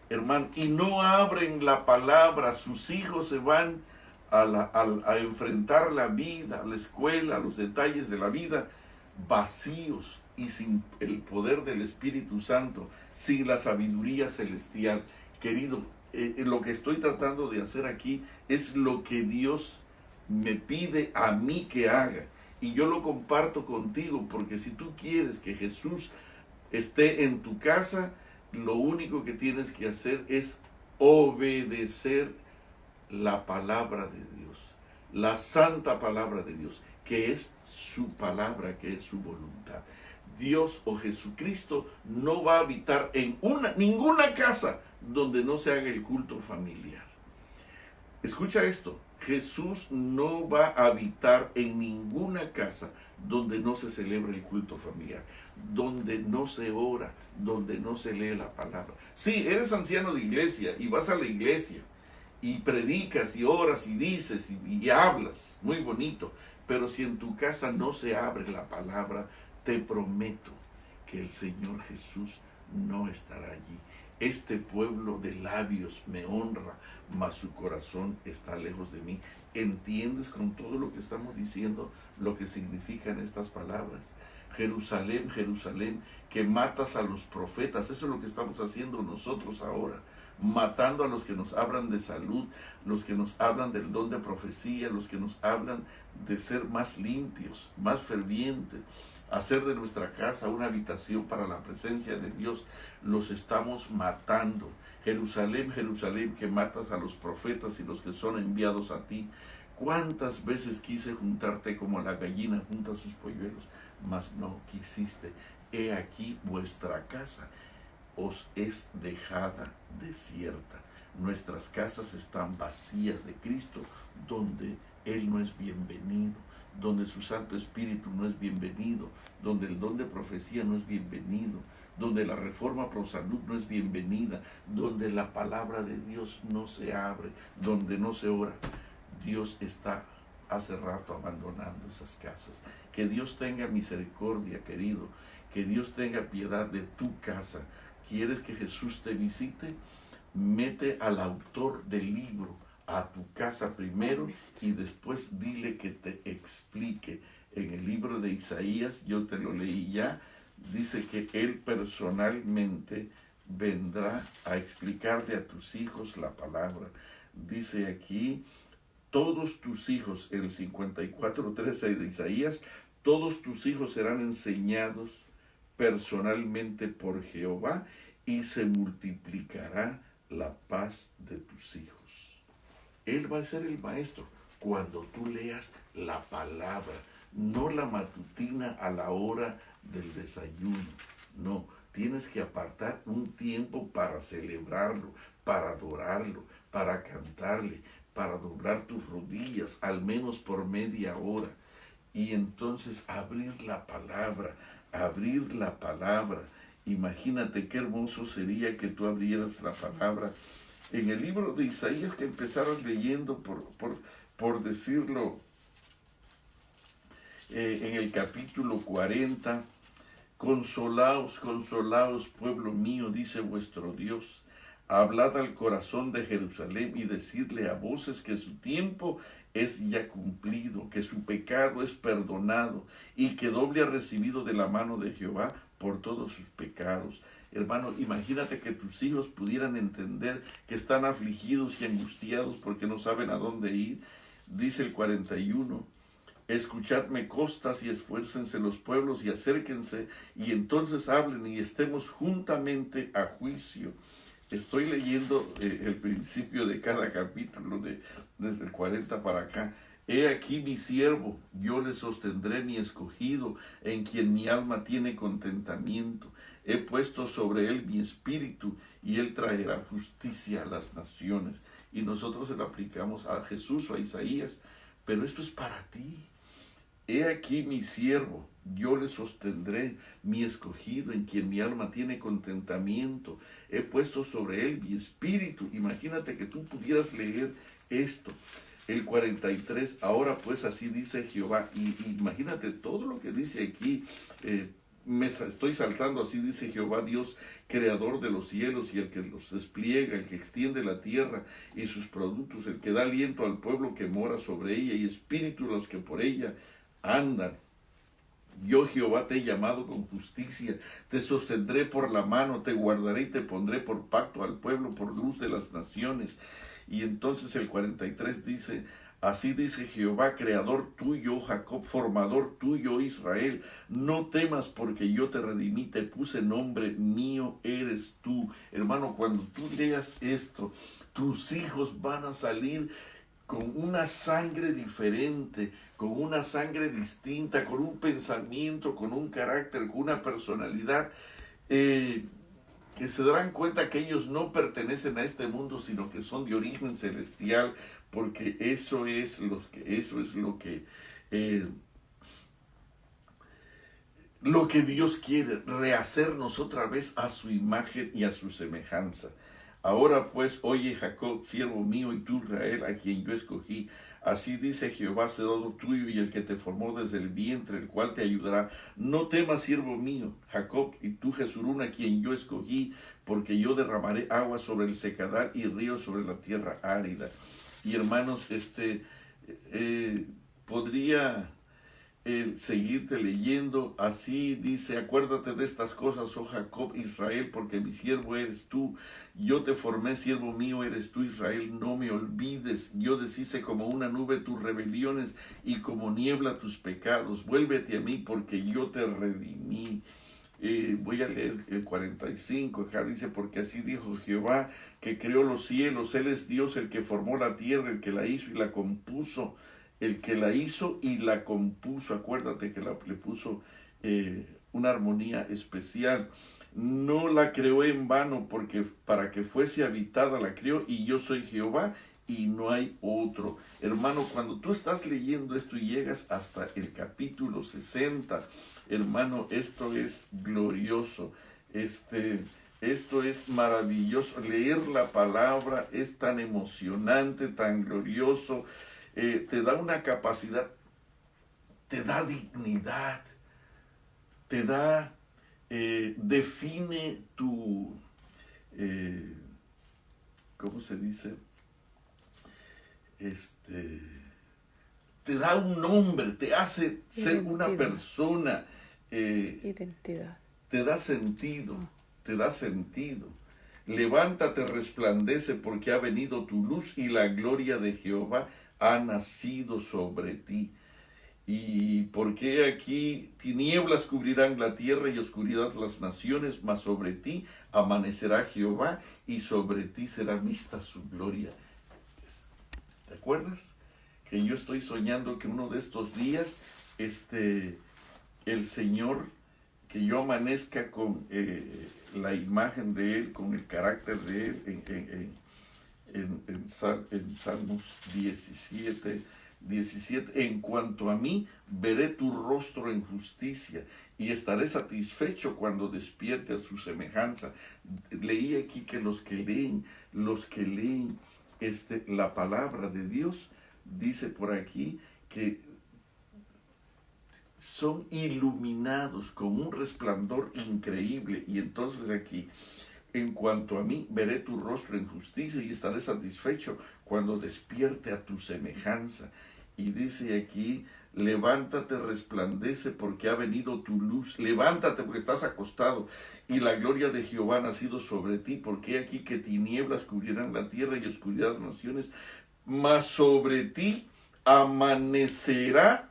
hermano, y no abren la palabra. Sus hijos se van a enfrentar la vida, a la escuela, a los detalles de la vida, vacíos y sin el poder del Espíritu Santo, sin la sabiduría celestial. Querido, lo que estoy tratando de hacer aquí es lo que Dios me pide a mí que haga, y yo lo comparto contigo, porque si tú quieres que Jesús esté en tu casa, lo único que tienes que hacer es obedecer la palabra de Dios, la santa palabra de Dios, que es su palabra, que es su voluntad. Dios o Jesucristo no va a habitar en ninguna casa donde no se haga el culto familiar. Escucha esto: Jesús no va a habitar en ninguna casa donde no se celebre el culto familiar, donde no se ora, donde no se lee la palabra. Sí, eres anciano de iglesia y vas a la iglesia y predicas y oras y dices y hablas, muy bonito, pero si en tu casa no se abre la palabra, te prometo que el Señor Jesús no estará allí. Este pueblo de labios me honra, mas su corazón está lejos de mí. ¿Entiendes con todo lo que estamos diciendo lo que significan estas palabras? Jerusalén, Jerusalén, que matas a los profetas. Eso es lo que estamos haciendo nosotros ahora, matando a los que nos hablan de salud, los que nos hablan del don de profecía, los que nos hablan de ser más limpios, más fervientes, hacer de nuestra casa una habitación para la presencia de Dios. Los estamos matando. Jerusalén, Jerusalén, que matas a los profetas y los que son enviados a ti. ¿Cuántas veces quise juntarte como la gallina junta sus polluelos? Mas no quisiste. He aquí vuestra casa. os es dejada desierta. Nuestras casas están vacías de Cristo, donde Él no es bienvenido, donde su Santo Espíritu no es bienvenido, donde el don de profecía no es bienvenido, donde la reforma pro salud no es bienvenida, donde la palabra de Dios no se abre, donde no se ora. Dios está hace rato abandonando esas casas. Que Dios tenga misericordia, querido, que Dios tenga piedad de tu casa. ¿Quieres que Jesús te visite? Mete al autor del libro a tu casa primero y después dile que te explique. En el libro de Isaías, yo te lo leí ya, dice que Él personalmente vendrá a explicarle a tus hijos la palabra. Dice aquí, todos tus hijos, el 54:13 de Isaías, todos tus hijos serán enseñados personalmente por Jehová y se multiplicará la paz de tus hijos. Él va a ser el maestro cuando tú leas la palabra, no la matutina a la hora del desayuno. No, tienes que apartar un tiempo para celebrarlo, para adorarlo, para cantarle, para doblar tus rodillas, al menos por media hora. Y entonces abrir la palabra, abrir la palabra. Imagínate qué hermoso sería que tú abrieras la palabra en el libro de Isaías, que empezaras leyendo por decirlo, en el capítulo 40, consolaos, consolaos, pueblo mío, dice vuestro Dios, hablad al corazón de Jerusalén y decidle a voces que su tiempo es ya cumplido, que su pecado es perdonado y que doble ha recibido de la mano de Jehová por todos sus pecados. Hermano, imagínate que tus hijos pudieran entender que están afligidos y angustiados porque no saben a dónde ir. Dice el 41, escuchadme costas y esfuércense los pueblos y acérquense y entonces hablen y estemos juntamente a juicio. Estoy leyendo el principio de cada capítulo desde el 40 para acá. He aquí mi siervo, yo le sostendré, mi escogido, en quien mi alma tiene contentamiento. He puesto sobre él mi espíritu y él traerá justicia a las naciones. Y nosotros se lo aplicamos a Jesús o a Isaías, pero esto es para ti. He aquí mi siervo, yo le sostendré, mi escogido, en quien mi alma tiene contentamiento. He puesto sobre él mi espíritu. Imagínate que tú pudieras leer esto. El 43, ahora pues así dice Jehová. Y imagínate todo lo que dice aquí. Me estoy saltando, así dice Jehová Dios, creador de los cielos y el que los despliega, el que extiende la tierra y sus productos, el que da aliento al pueblo que mora sobre ella y espíritu a los que por ella andan. Yo Jehová te he llamado con justicia, te sostendré por la mano, te guardaré y te pondré por pacto al pueblo, por luz de las naciones. Y entonces el 43 dice, así dice Jehová, creador tuyo, Jacob, formador tuyo, Israel, no temas porque yo te redimí, te puse nombre, mío eres tú. Hermano, cuando tú leas esto, tus hijos van a salir con una sangre diferente, con una sangre distinta, con un pensamiento, con un carácter, con una personalidad, que se darán cuenta que ellos no pertenecen a este mundo, sino que son de origen celestial, porque eso es lo que Dios quiere, rehacernos otra vez a su imagen y a su semejanza. Ahora pues, oye Jacob, siervo mío, y tú Israel, a quien yo escogí. Así dice Jehová, sedador tuyo y el que te formó desde el vientre, el cual te ayudará. No temas, siervo mío, Jacob, y tú Jesurún, a quien yo escogí, porque yo derramaré agua sobre el secadal y ríos sobre la tierra árida. Y hermanos, podría seguirte leyendo. Así dice, acuérdate de estas cosas, oh Jacob, Israel, porque mi siervo eres tú. Yo te formé, siervo mío eres tú, Israel, no me olvides. Yo deshice como una nube tus rebeliones y como niebla tus pecados. Vuélvete a mí porque yo te redimí. Voy a leer el 45, acá dice, porque así dijo Jehová, que creó los cielos, Él es Dios, el que formó la tierra, el que la hizo y la compuso. El que la hizo y la compuso, acuérdate que le puso una armonía especial. no la creó en vano, porque para que fuese habitada la creó, y yo soy Jehová y no hay otro. Hermano, cuando tú estás leyendo esto y llegas hasta el capítulo 60, hermano, esto es glorioso. Esto es maravilloso. Leer la palabra es tan emocionante, tan glorioso. Te da una capacidad, te da dignidad, te da, define tu, ¿cómo se dice? Te da un nombre, te hace ser una persona. Identidad. Te da sentido, te da sentido. Levántate, resplandece, porque ha venido tu luz y la gloria de Jehová ha nacido sobre ti. Y porque aquí tinieblas cubrirán la tierra y oscuridad las naciones, mas sobre ti amanecerá Jehová y sobre ti será vista su gloria. ¿Te acuerdas? Que yo estoy soñando que uno de estos días, el Señor, que yo amanezca con la imagen de Él, con el carácter de Él, en Salmos 17, en cuanto a mí, veré tu rostro en justicia y estaré satisfecho cuando despierte a su semejanza. Leí aquí que los que leen la palabra de Dios, dice por aquí que son iluminados con un resplandor increíble. Y entonces aquí, en cuanto a mí, veré tu rostro en justicia y estaré satisfecho cuando despierte a tu semejanza. Y dice aquí, levántate, resplandece, porque ha venido tu luz. Levántate, porque estás acostado, y la gloria de Jehová ha nacido sobre ti, porque aquí que tinieblas cubrirán la tierra y oscuridad las naciones, mas sobre ti amanecerá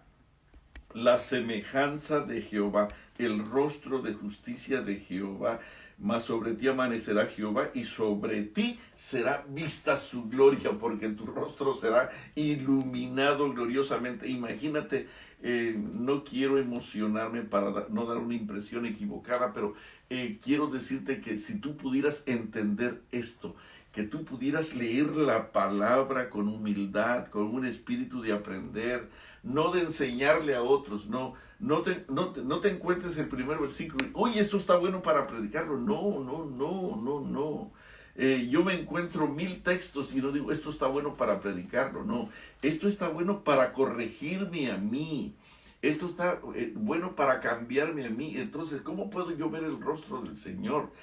la semejanza de Jehová, el rostro de justicia de Jehová, mas sobre ti amanecerá Jehová y sobre ti será vista su gloria, porque tu rostro será iluminado gloriosamente. Imagínate, no quiero emocionarme para no dar una impresión equivocada, pero quiero decirte que si tú pudieras entender esto, que tú pudieras leer la palabra con humildad, con un espíritu de aprender, no de enseñarle a otros, no te encuentres el primer versículo, oye, esto está bueno para predicarlo. No. Yo me encuentro 1000 textos y no digo, esto está bueno para predicarlo. No, esto está bueno para corregirme a mí. Esto está bueno para cambiarme a mí. Entonces, ¿cómo puedo yo ver el rostro del Señor?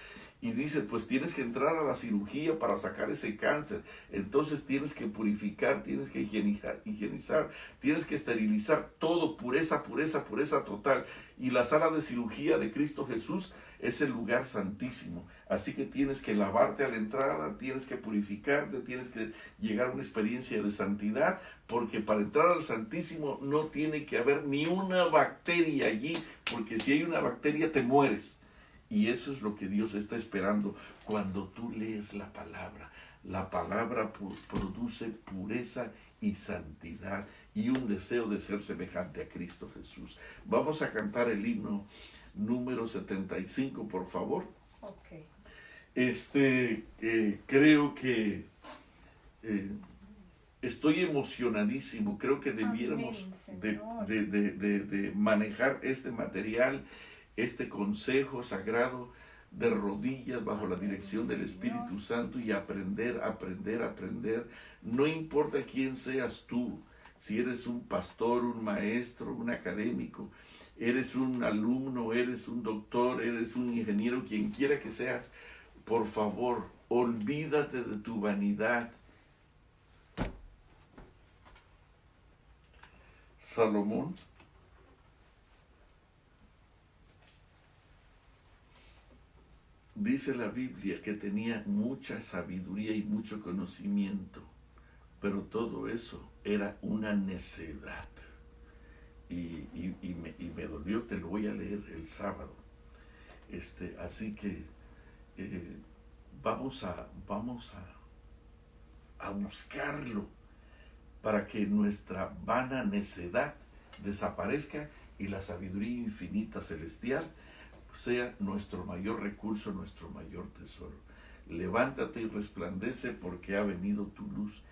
Y dice, pues tienes que entrar a la cirugía para sacar ese cáncer. Entonces tienes que purificar, tienes que higienizar, tienes que esterilizar todo, pureza total. Y la sala de cirugía de Cristo Jesús es el lugar santísimo. Así que tienes que lavarte a la entrada, tienes que purificarte, tienes que llegar a una experiencia de santidad, porque para entrar al Santísimo no tiene que haber ni una bacteria allí, porque si hay una bacteria te mueres. Y eso es lo que Dios está esperando cuando tú lees la palabra. La palabra produce pureza y santidad y un deseo de ser semejante a Cristo Jesús. Vamos a cantar el himno número 75, por favor. Okay. Creo que estoy emocionadísimo. Creo que debiéramos de manejar este material, este consejo sagrado de rodillas bajo la dirección del Espíritu Santo y aprender. No importa quién seas tú, si eres un pastor, un maestro, un académico, eres un alumno, eres un doctor, eres un ingeniero, quien quiera que seas, por favor, olvídate de tu vanidad. Salomón dice la Biblia que tenía mucha sabiduría y mucho conocimiento, pero todo eso era una necedad. Y me dolió, te lo voy a leer el sábado. Así que vamos a buscarlo para que nuestra vana necedad desaparezca y la sabiduría infinita celestial sea nuestro mayor recurso, nuestro mayor tesoro. Levántate y resplandece, porque ha venido tu luz,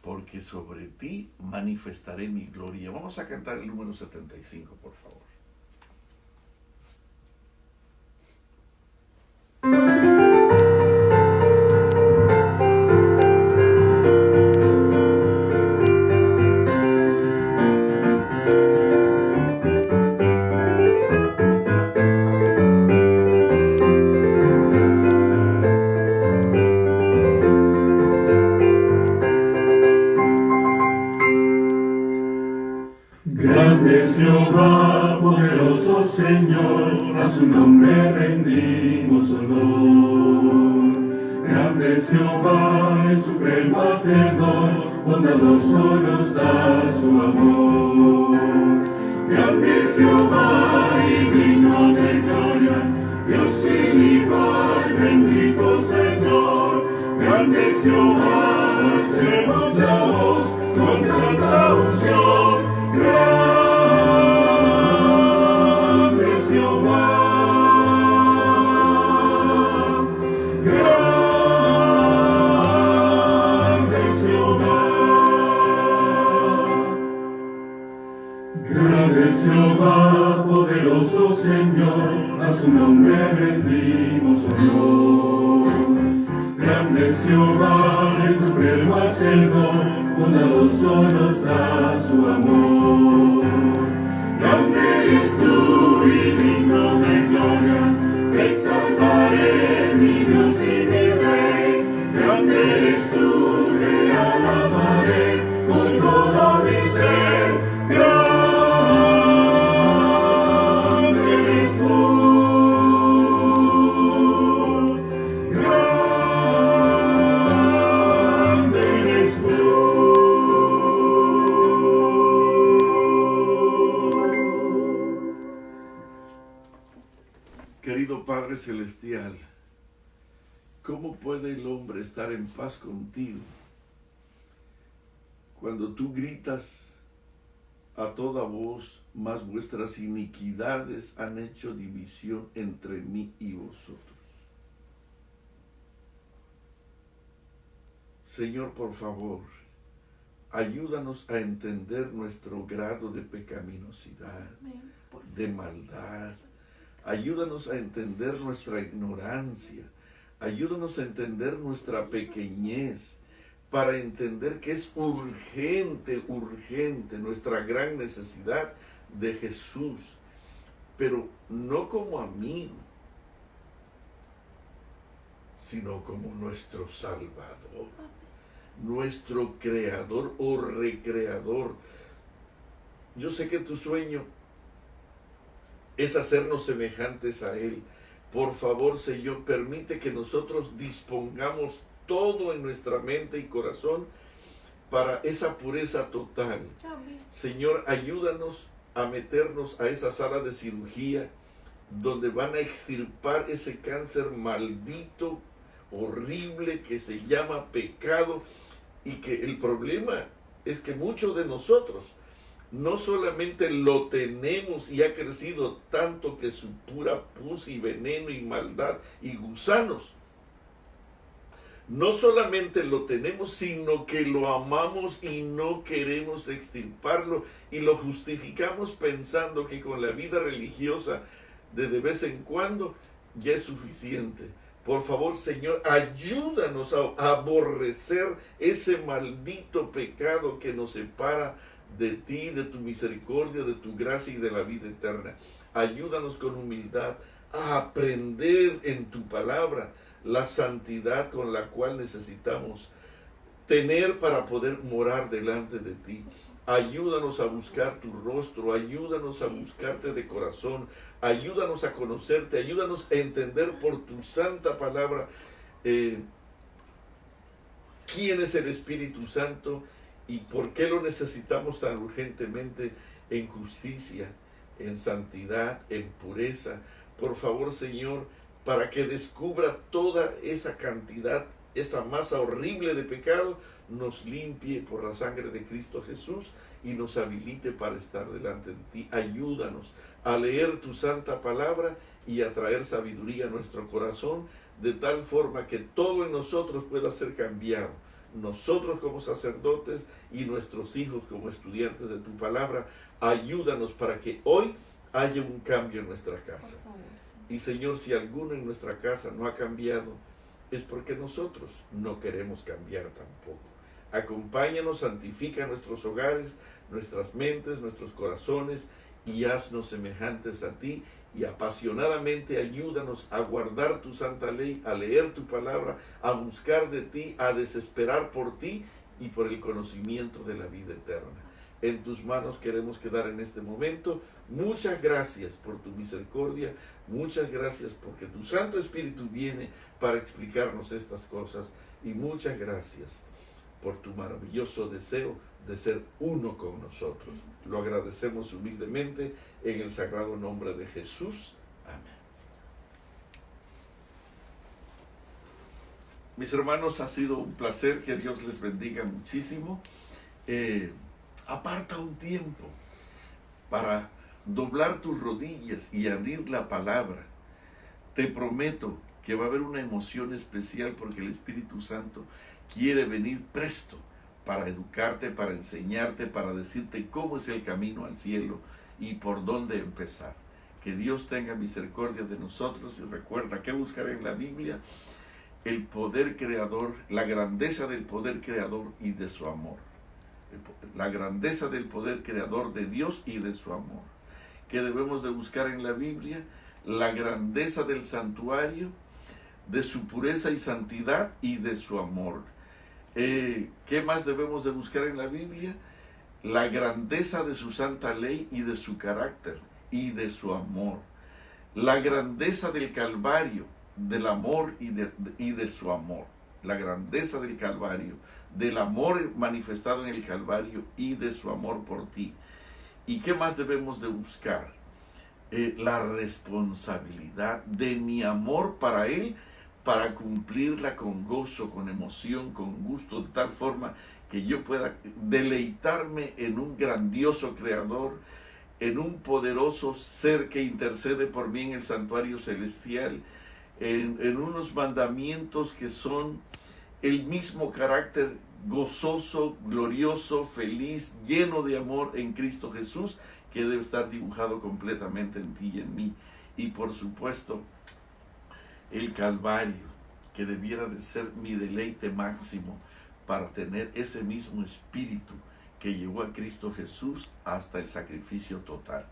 porque sobre ti manifestaré mi gloria. Vamos a cantar el número 75, por favor. Grande es Jehová, poderoso Señor, a su nombre rendimos honor. Grande es Jehová, el supremo hacedor, bondadoso nos da su amor. Grande es Jehová y digno de gloria, Dios sin igual, bendito Señor. Grande es Jehová, alcemos la voz con santa unción. Grande es Jehová, grande es Jehová, grande es Jehová, poderoso Señor, a su nombre rendimos honor. Grande es Jehová, el supremo hacedor, bondadoso nos da su amor. Grande eres tú y digno de gloria, te exaltaré, mi Dios y mi Rey. Grande eres tú, te alabaré con todo mi ser. Grande eres tú. Querido Padre Celestial, ¿cómo puede el hombre estar en paz contigo cuando tú gritas a toda voz, mas vuestras iniquidades han hecho división entre mí y vosotros? Señor, por favor, ayúdanos a entender nuestro grado de pecaminosidad, de maldad. Ayúdanos a entender nuestra ignorancia. Ayúdanos a entender nuestra pequeñez, para entender que es urgente nuestra gran necesidad de Jesús, pero no como amigo, sino como nuestro Salvador, nuestro Creador o Recreador. Yo sé que tu sueño es hacernos semejantes a Él. Por favor, Señor, permite que nosotros dispongamos todo en nuestra mente y corazón para esa pureza total. Amén. Señor, ayúdanos a meternos a esa sala de cirugía donde van a extirpar ese cáncer maldito, horrible, que se llama pecado, y que el problema es que muchos de nosotros no solamente lo tenemos y ha crecido tanto que su pura pus y veneno y maldad y gusanos, no solamente lo tenemos, sino que lo amamos y no queremos extirparlo, y lo justificamos pensando que con la vida religiosa de vez en cuando ya es suficiente. Por favor, Señor, ayúdanos a aborrecer ese maldito pecado que nos separa de ti, de tu misericordia, de tu gracia y de la vida eterna. Ayúdanos con humildad a aprender en tu palabra la santidad con la cual necesitamos tener para poder morar delante de ti. Ayúdanos a buscar tu rostro, ayúdanos a buscarte de corazón, ayúdanos a conocerte, ayúdanos a entender por tu santa palabra quién es el Espíritu Santo y por qué lo necesitamos tan urgentemente en justicia, en santidad, en pureza. Por favor, Señor, para que descubra toda esa cantidad esa masa horrible de pecado, nos limpie por la sangre de Cristo Jesús y nos habilite para estar delante de ti. Ayúdanos a leer tu santa palabra y a traer sabiduría a nuestro corazón, de tal forma que todo en nosotros pueda ser cambiado. Nosotros como sacerdotes y nuestros hijos como estudiantes de tu palabra, ayúdanos para que hoy haya un cambio en nuestra casa. Y Señor, si alguno en nuestra casa no ha cambiado, es porque nosotros no queremos cambiar tampoco. Acompáñanos, santifica nuestros hogares, nuestras mentes, nuestros corazones, y haznos semejantes a ti, y apasionadamente ayúdanos a guardar tu santa ley, a leer tu palabra, a buscar de ti, a desesperar por ti y por el conocimiento de la vida eterna. En tus manos queremos quedar en este momento. Muchas gracias por tu misericordia, muchas gracias porque tu Santo Espíritu viene para explicarnos estas cosas, y muchas gracias por tu maravilloso deseo de ser uno con nosotros. Lo agradecemos humildemente en el sagrado nombre de Jesús. Amén. Mis hermanos, ha sido un placer, que Dios les bendiga muchísimo. Aparta un tiempo para doblar tus rodillas y abrir la palabra. Te prometo que va a haber una emoción especial, porque el Espíritu Santo quiere venir presto para educarte, para enseñarte, para decirte cómo es el camino al cielo y por dónde empezar. Que Dios tenga misericordia de nosotros, y recuerda que buscar en la Biblia el poder creador, la grandeza del poder creador y de su amor. La grandeza del poder creador de Dios y de su amor. Que debemos de buscar en la Biblia la grandeza del santuario, de su pureza y santidad y de su amor. ¿Qué más debemos de buscar en la Biblia? La grandeza de su santa ley y de su carácter y de su amor. La grandeza del Calvario, del amor y de su amor. La grandeza del Calvario, del amor manifestado en el Calvario y de su amor por ti. ¿Y qué más debemos de buscar? La responsabilidad de mi amor para Él, para cumplirla con gozo, con emoción, con gusto, de tal forma que yo pueda deleitarme en un grandioso Creador, en un poderoso ser que intercede por mí en el santuario celestial, en unos mandamientos que son el mismo carácter gozoso, glorioso, feliz, lleno de amor en Cristo Jesús, que debe estar dibujado completamente en ti y en mí. Y por supuesto, el Calvario, que debiera de ser mi deleite máximo para tener ese mismo espíritu que llevó a Cristo Jesús hasta el sacrificio total.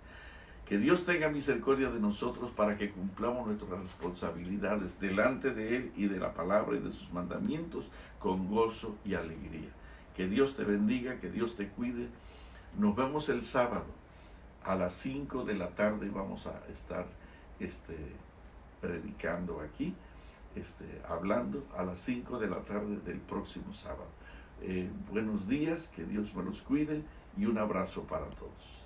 Que Dios tenga misericordia de nosotros para que cumplamos nuestras responsabilidades delante de Él y de la palabra y de sus mandamientos con gozo y alegría. Que Dios te bendiga, que Dios te cuide. Nos vemos el sábado a las 5 de la tarde. Vamos a estar predicando aquí, hablando a las 5 de la tarde del próximo sábado. Buenos días, que Dios me los cuide, y un abrazo para todos.